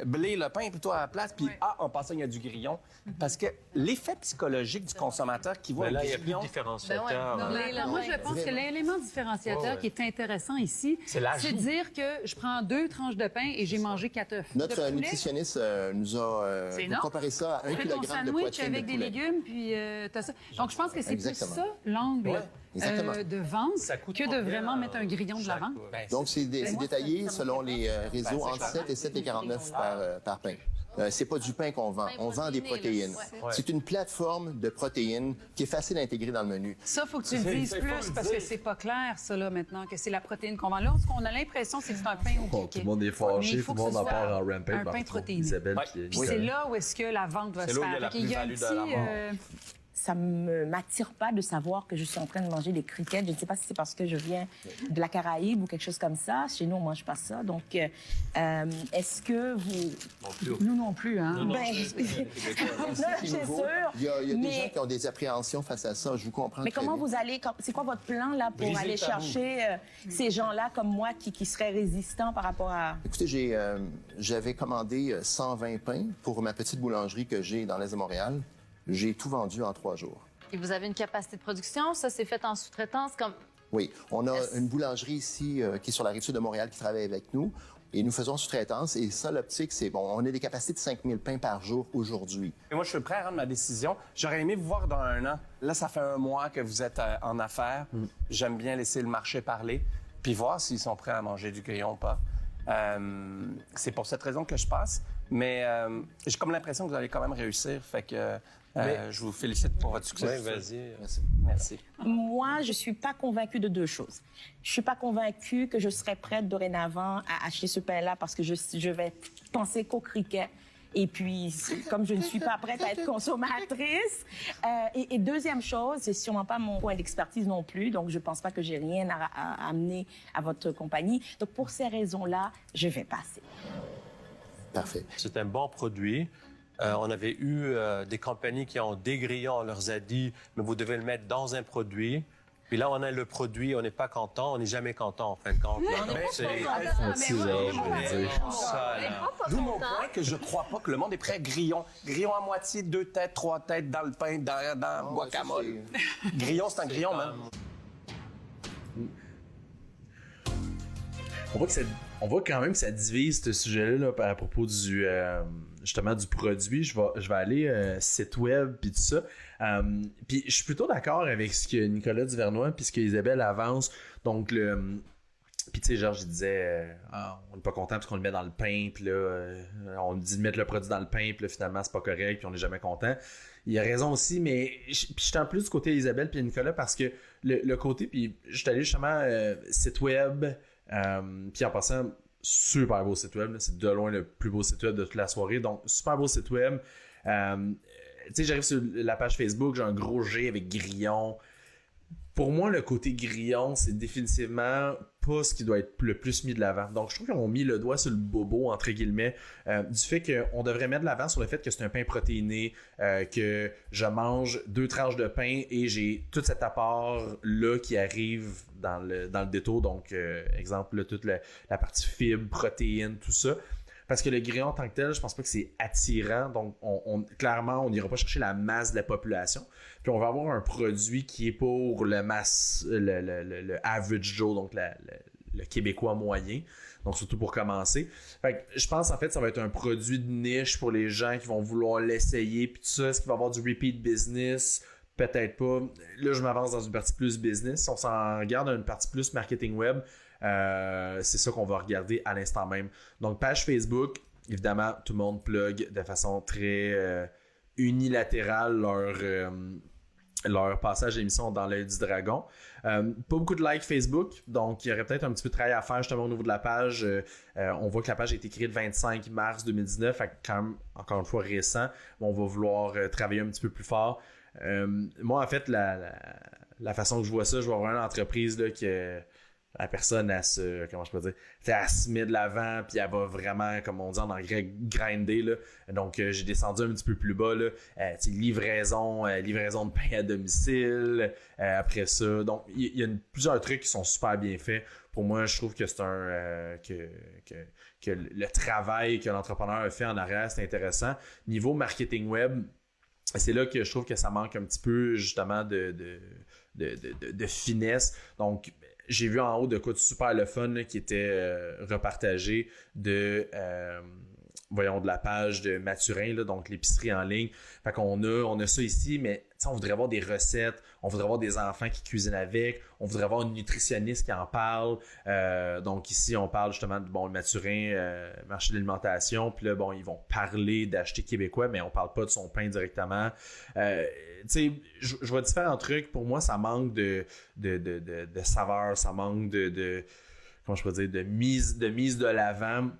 blé le pain plutôt à la place, puis en passant, il y a du grillon? Parce que l'effet psychologique du consommateur qui voit Mais là, un il y a plus de grillon... différenciateur. Moi, je pense que l'élément différenciateur qui est intéressant ici, c'est de dire que je prends 2 tranches de pain et j'ai mangé 4 œufs. Notre nutritionniste nous a comparé ça à 1 kg de poitrine sandwich de avec des poulet. légumes, puis t'as ça. Donc, je pense que c'est plus Exactement. ça, l'angle Exactement. de vente, que de vraiment mettre un grillon de l'avant. Donc, c'est détaillé selon les réseaux entre 7 et 7,49 par pain. C'est pas du pain qu'on vend, on vend des protéines. C'est une plateforme de protéines qui est facile à intégrer dans le menu. Ça, il faut que tu le dises plus, parce que c'est pas clair, ça, là, maintenant, que c'est la protéine qu'on vend. Là, ce qu'on a l'impression, c'est que c'est un pain au Bon, tout le monde est fâché, tout le monde en part en rampage. un pain protéiné. Isabelle, Puis c'est là où est-ce que la vente va se faire. Il y a un petit... Ça ne m'attire pas de savoir que je suis en train de manger des criquettes. Je ne sais pas si c'est parce que je viens de la Caraïbe ou quelque chose comme ça. Chez nous, on ne mange pas ça. Donc, est-ce que vous... Nous non plus, hein? Non, c'est sûr. Il y a des gens qui ont des appréhensions face à ça. Je vous comprends. Mais comment vous allez... C'est quoi votre plan là pour aller chercher ces gens-là comme moi qui seraient résistants par rapport à... Écoutez, j'avais commandé 120 pains pour ma petite boulangerie que j'ai dans l'Est de Montréal. J'ai tout vendu en 3 jours. Et vous avez une capacité de production? Ça, c'est fait en sous-traitance comme... Oui, on a une boulangerie ici qui est sur la rive-sud de Montréal qui travaille avec nous et nous faisons sous-traitance. Et ça, l'optique, c'est bon, on a des capacités de 5000 pains par jour aujourd'hui. Et moi, je suis prêt à rendre ma décision. J'aurais aimé vous voir dans 1 an. Là, ça fait 1 mois que vous êtes en affaires. J'aime bien laisser le marché parler, puis voir s'ils sont prêts à manger du grillon ou pas. C'est pour cette raison que je passe. Mais j'ai comme l'impression que vous allez quand même réussir. Fait que je vous félicite pour votre succès. Oui, vas-y. Merci. Moi, je ne suis pas convaincue de 2 choses. Je ne suis pas convaincue que je serais prête dorénavant à acheter ce pain-là parce que je vais penser qu'au criquet. Et puis, comme je ne suis pas prête à être consommatrice. Et deuxième chose, c'est sûrement pas mon point d'expertise non plus. Donc, je ne pense pas que j'ai rien à amener à votre compagnie. Donc, pour ces raisons-là, je vais passer. Parfait. C'est un bon produit. On avait eu des compagnies qui ont des grillons, on leur a dit, mais vous devez le mettre dans un produit. Puis là, on a le produit, on n'est pas content, on n'est jamais content en fin de compte. D'où mon point que je crois pas que le monde est prêt à grillon. Grillon à moitié, 2 têtes, 3 têtes dans le pain, dans le guacamole. Grillon, c'est un grillon, même. On voit quand même que ça divise ce sujet-là là, à propos du justement du produit. Je vais aller site web puis tout ça. Puis je suis plutôt d'accord avec ce que Nicolas Duvernois puis ce que Isabelle avance. Donc puis tu sais, Georges il disait on n'est pas content parce qu'on le met dans le pain, puis là on dit de mettre le produit dans le pain, puis là finalement c'est pas correct, puis on n'est jamais content. Il a raison aussi, mais je suis en plus du côté d'Isabelle puis Nicolas parce que le côté, puis je suis allé justement site web. Puis en passant, super beau site web, là. C'est de loin le plus beau site web de toute la soirée, donc super beau site web. Tu sais, j'arrive sur la page Facebook, j'ai un gros G avec grillon. Pour moi, le côté grillon, c'est définitivement pas ce qui doit être le plus mis de l'avant. Donc, je trouve qu'ils ont mis le doigt sur le bobo, entre guillemets, du fait qu'on devrait mettre de l'avant sur le fait que c'est un pain protéiné, que je mange 2 tranches de pain et j'ai tout cet apport-là qui arrive dans le détour. Donc, exemple, là, toute la partie fibres, protéines, tout ça. parce que le grillon en tant que tel, je pense pas que c'est attirant. Donc, clairement, on n'ira pas chercher la masse de la population. Puis, on va avoir un produit qui est pour le average Joe, donc le Québécois moyen. Donc, surtout pour commencer. Fait que je pense, en fait, ça va être un produit de niche pour les gens qui vont vouloir l'essayer. Puis tout ça, est-ce qu'il va y avoir du repeat business? Peut-être pas. Là, je m'avance dans une partie plus business. Si on s'en regarde une partie plus marketing web, c'est ça qu'on va regarder à l'instant même. Donc, page Facebook, évidemment, tout le monde plug de façon très unilatérale leur passage d'émission dans l'œil du dragon. Pas beaucoup de likes Facebook, donc il y aurait peut-être un petit peu de travail à faire justement au niveau de la page. On voit que la page a été créée le 25 mars 2019, fait quand même, encore une fois, récent. On va vouloir travailler un petit peu plus fort. Moi, en fait, la façon que je vois ça, je vois vraiment l'entreprise là, que la personne, elle se, comment je peux dire, elle se met de l'avant, puis elle va vraiment, comme on dit en anglais, grinder, là. Donc, j'ai descendu un petit peu plus bas, là. Livraison de pain à domicile, après ça. Donc, il y a plusieurs trucs qui sont super bien faits. Pour moi, je trouve que c'est que le travail que l'entrepreneur a fait en arrière, c'est intéressant. Niveau marketing web, c'est là que je trouve que ça manque un petit peu, justement, de finesse. Donc, j'ai vu en haut de quoi de super le fun là, qui était repartagé de la page de Mathurin, là, donc l'épicerie en ligne. Fait qu'on a ça ici, mais on voudrait avoir des recettes, on voudrait avoir des enfants qui cuisinent avec, on voudrait avoir une nutritionniste qui en parle. Donc ici, on parle justement de le Mathurin, marché de l'alimentation. Puis là, ils vont parler d'acheter québécois, mais on parle pas de son pain directement. Je vois différents trucs. Pour moi, ça manque de saveur, ça manque comment je peux dire, de mise de l'avant.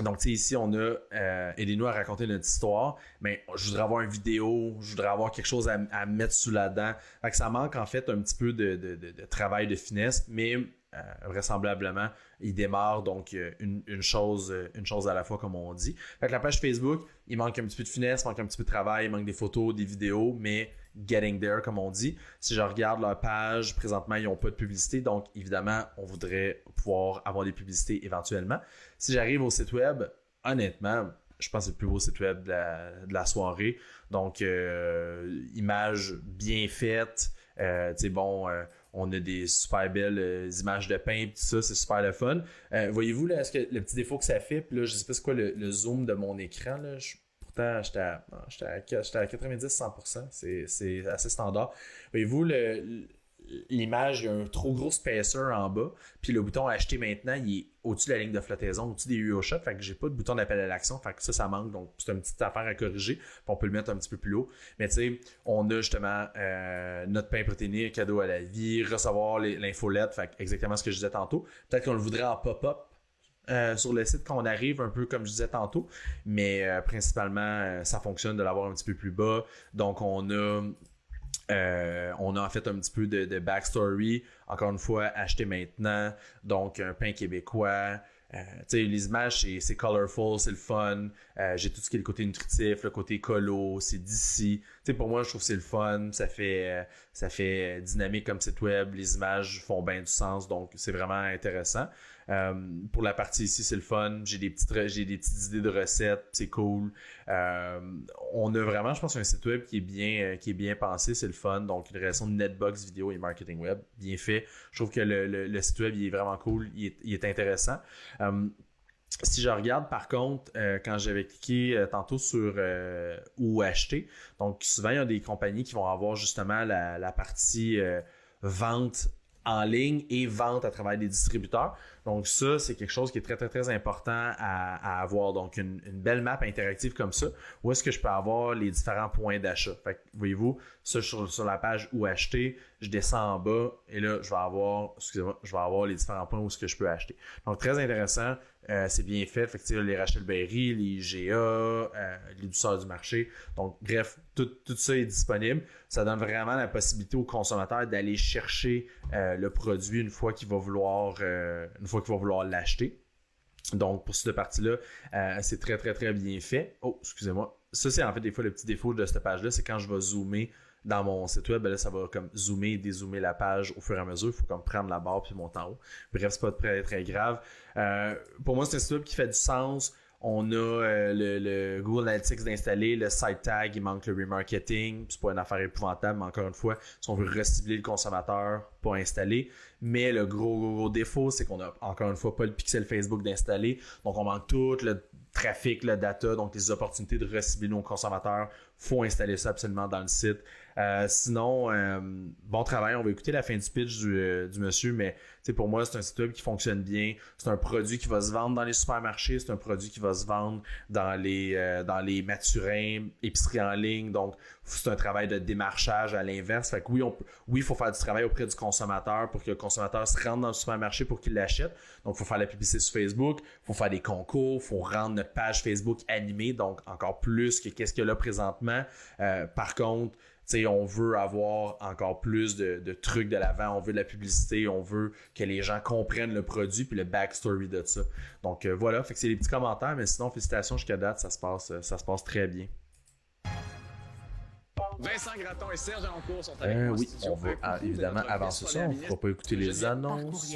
Donc, ici, on a aidez-nous à raconter notre histoire, mais je voudrais avoir une vidéo, je voudrais avoir quelque chose à mettre sous la dent. Fait que ça manque, en fait, un petit peu de travail de finesse, mais vraisemblablement, il démarre, donc une chose à la fois, comme on dit. Fait que la page Facebook, il manque un petit peu de finesse, il manque un petit peu de travail, il manque des photos, des vidéos, mais getting there, comme on dit. Si je regarde leur page, présentement, ils n'ont pas de publicité, donc évidemment, on voudrait pouvoir avoir des publicités éventuellement. Si j'arrive au site web, honnêtement, je pense que c'est le plus beau site web de la soirée. Donc, images bien faites, on a des super belles images de pain, tout ça, c'est super le fun. Voyez-vous, là, est-ce que le petit défaut que ça fait, puis là, je sais pas c'est quoi le zoom de mon écran, là, pourtant, j'étais à 90-100%, c'est assez standard. Voyez-vous, l'image, il y a un trop gros spacer en bas, puis le bouton acheter maintenant, il est au-dessus de la ligne de flottaison, au-dessus des UO-shots, fait que j'ai pas de bouton d'appel à l'action, fait que ça manque, donc c'est une petite affaire à corriger, puis on peut le mettre un petit peu plus haut. Mais tu sais, on a justement notre pain protéiné, cadeau à la vie, recevoir l'infolette, fait exactement ce que je disais tantôt. Peut-être qu'on le voudrait en pop-up sur le site quand on arrive, un peu comme je disais tantôt, mais principalement, ça fonctionne de l'avoir un petit peu plus bas. Donc, on a en fait un petit peu de backstory. Encore une fois, acheter maintenant. Donc, un pain québécois. Les images, c'est colorful, c'est le fun. J'ai tout ce qui est le côté nutritif, le côté colo, c'est d'ici. Pour moi, je trouve que c'est le fun. Ça fait dynamique comme site web. Les images font bien du sens. Donc, c'est vraiment intéressant. Pour la partie ici, c'est le fun. J'ai des petites idées de recettes, c'est cool. On a vraiment, je pense, un site web qui est bien pensé, c'est le fun. Donc, une relation de Netbox vidéo et marketing web, bien fait. Je trouve que le site web, il est vraiment cool, il est intéressant. Si je regarde, par contre, quand j'avais cliqué tantôt sur où acheter, donc souvent, il y a des compagnies qui vont avoir justement la partie vente en ligne et vente à travers des distributeurs. Donc ça, c'est quelque chose qui est très, très, très important à avoir. Donc une belle map interactive comme ça, où est-ce que je peux avoir les différents points d'achat. Fait que, voyez-vous, ça sur la page où acheter, je descends en bas et là, je vais avoir les différents points où est-ce que je peux acheter. Donc très intéressant. C'est bien fait. Fait que, les Rachel Berry, les IGA, les douceurs du marché. Donc, bref, tout ça est disponible. Ça donne vraiment la possibilité au consommateur d'aller chercher le produit une fois qu'il va vouloir l'acheter. Donc, pour cette partie-là, c'est très, très, très bien fait. Oh, excusez-moi. Ça, c'est en fait des fois le petit défaut de cette page-là, c'est quand je vais zoomer dans mon site web, là, ça va comme zoomer et dézoomer la page au fur et à mesure. Il faut comme prendre la barre puis monter en haut. Bref, c'est pas très, très grave. Pour moi, c'est un site web qui fait du sens. On a le Google Analytics d'installer, le site tag, il manque le remarketing. C'est pas une affaire épouvantable, mais encore une fois, si on veut recibler le consommateur, pas installer. Mais le gros défaut, c'est qu'on a encore une fois pas le pixel Facebook d'installer. Donc on manque tout le trafic, le data, donc les opportunités de recibler nos consommateurs. Faut installer ça absolument dans le site. Sinon, bon travail. On va écouter la fin du pitch du monsieur, mais pour moi, c'est un site web qui fonctionne bien. C'est un produit qui va se vendre dans les supermarchés. C'est un produit qui va se vendre dans les Mathurins, épiceries en ligne. Donc, c'est un travail de démarchage à l'inverse. Fait que oui, il faut faire du travail auprès du consommateur pour que le consommateur se rende dans le supermarché pour qu'il l'achète. Donc, il faut faire la publicité sur Facebook, il faut faire des concours, il faut rendre notre page Facebook animée, donc encore plus que qu'est-ce qu'il y a là présentement. Par contre, on veut avoir encore plus de trucs de l'avant, on veut de la publicité, on veut que les gens comprennent le produit puis le backstory de ça. Donc voilà, fait que c'est les petits commentaires, mais sinon, félicitations jusqu'à date, ça se passe très bien. Vincent Gratton et Serge Alencourt sont avec moi. Oui, on va évidemment avancer ça, on ne fera pas écouter les annonces.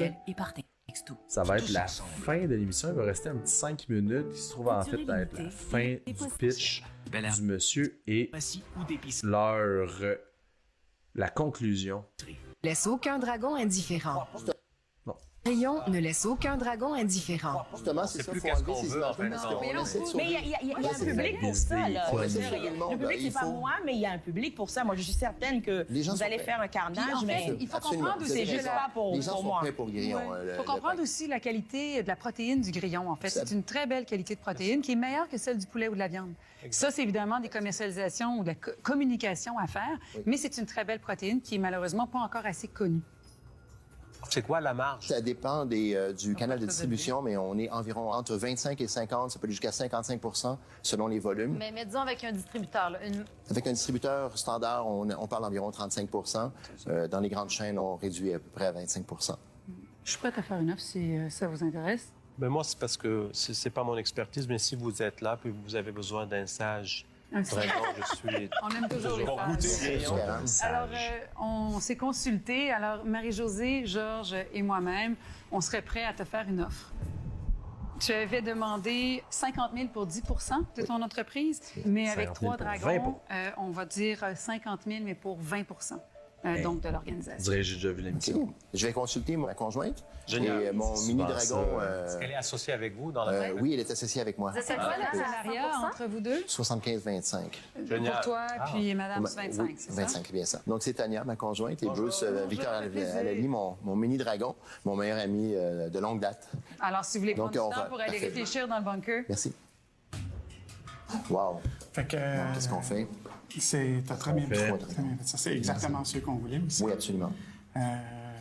Ça va être la fin de l'émission, il va rester un petit 5 minutes, qui se trouve en fait être la fin du pitch du monsieur et la conclusion. Laisse aucun dragon indifférent. Rayon ne laisse aucun dragon indifférent. Justement, c'est ça, il faut enlever ces images-là. Mais il y a un public pour ça, là. Le public, c'est pas moi, mais il y a un public pour ça. Moi, je suis certaine que vous allez faire un carnage, mais il faut comprendre aussi, c'est juste pas pour moi. Les gens sont prêts pour le grillon. Il faut comprendre aussi la qualité de la protéine du grillon, en fait. C'est une très belle qualité de protéine qui est meilleure que celle du poulet ou de la viande. Ça, c'est évidemment des commercialisations ou de la communication à faire, mais c'est une très belle protéine qui est malheureusement pas encore assez connue. C'est quoi la marge? Ça dépend du canal de distribution, mais on est environ entre 25 et 50, ça peut aller jusqu'à 55 selon les volumes. Mais disons avec un distributeur. Là, Avec un distributeur standard, on parle d'environ 35 Dans les grandes chaînes, on réduit à peu près à 25 Je suis prête à faire une offre si ça vous intéresse. Ben moi, c'est parce que c'est pas mon expertise, mais si vous êtes là et vous avez besoin d'un sage, vraiment, je suis... On aime toujours les sages. Alors, on s'est consulté. Alors, Marie-Josée, Georges et moi-même, on serait prêts à te faire une offre. Tu avais demandé 50 000 pour 10 de ton entreprise, mais avec 3 dragons, on va dire 50 000, mais pour 20 donc de l'organisation. Je dirais que j'ai déjà vu l'émission. Je vais consulter ma conjointe. Génial. Et mon mini-dragon... Est-ce qu'elle est associée avec vous dans la oui, elle est associée avec moi. C'est quoi le salariat entre vous deux? 75-25. Pour toi, puis Madame, 25, oui, c'est ça? 25, c'est bien ça. Donc, c'est Tania, ma conjointe, et Bruce, Victor Alali, mon mini-dragon, mon meilleur ami de longue date. Alors, si vous voulez prendre du temps pour aller réfléchir dans le bunker. Merci. Wow. Fait que... Qu'est-ce qu'on fait? T'as très bien fait. Ça, c'est exactement ce qu'on voulait aussi. Oui, absolument.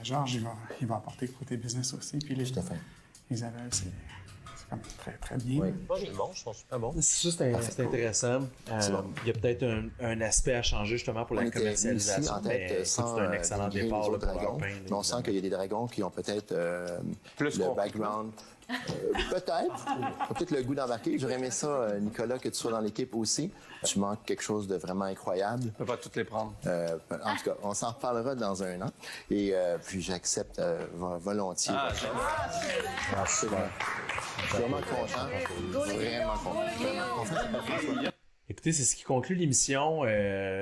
Georges, il va apporter le côté business aussi. Puis Tout à fait. Isabelle, c'est comme très, très bien. Oui. Moi, je le mange, je pense super bon. C'est intéressant. Il y a peut-être un aspect à changer justement pour la commercialisation. Ici, en tête, c'est un excellent départ pour dragons. Mais on sent qu'il y a des dragons qui ont peut-être le background. Peut-être le goût d'embarquer. J'aurais aimé ça, Nicolas, que tu sois dans l'équipe aussi. Tu manques quelque chose de vraiment incroyable. Je ne peux pas toutes les prendre. En tout cas, on s'en reparlera dans un an. Et puis j'accepte volontiers. Je suis vraiment content. Vraiment content. Écoutez, c'est ce qui conclut l'émission.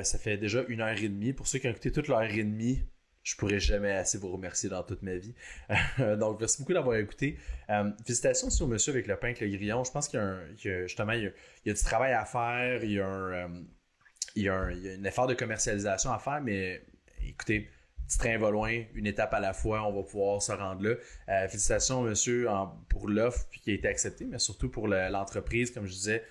Ça fait déjà 1h30. Pour ceux qui ont écouté toute l'heure et demie, je pourrais jamais assez vous remercier dans toute ma vie. Donc, merci beaucoup d'avoir écouté. Félicitations aussi au monsieur avec le pain avec le grillon. Je pense qu'il y a du travail à faire. Il y a un effort de commercialisation à faire, mais écoutez, petit train va loin, une étape à la fois, on va pouvoir se rendre là. Félicitations, monsieur, pour l'offre qui a été acceptée, mais surtout pour l'entreprise, comme je disais.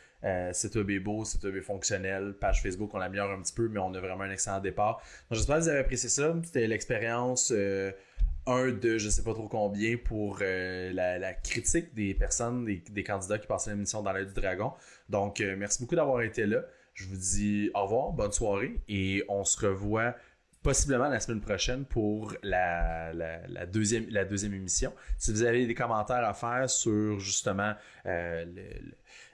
Site web est beau, site web est fonctionnel, page Facebook on l'améliore un petit peu, mais on a vraiment un excellent départ. Donc j'espère que vous avez apprécié ça. C'était l'expérience 1 de je sais pas trop combien pour la critique des personnes, des candidats qui passaient l'émission dans l'œil du dragon. Donc merci beaucoup d'avoir été là. Je vous dis au revoir, bonne soirée et on se revoit possiblement la semaine prochaine pour la deuxième émission. Si vous avez des commentaires à faire sur justement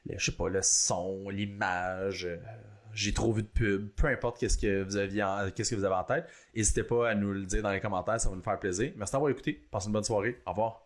je sais pas, le son, l'image, j'ai trop vu de pub, peu importe qu'est-ce que vous avez en tête, n'hésitez pas à nous le dire dans les commentaires, ça va nous faire plaisir. Merci d'avoir écouté, passez une bonne soirée, au revoir.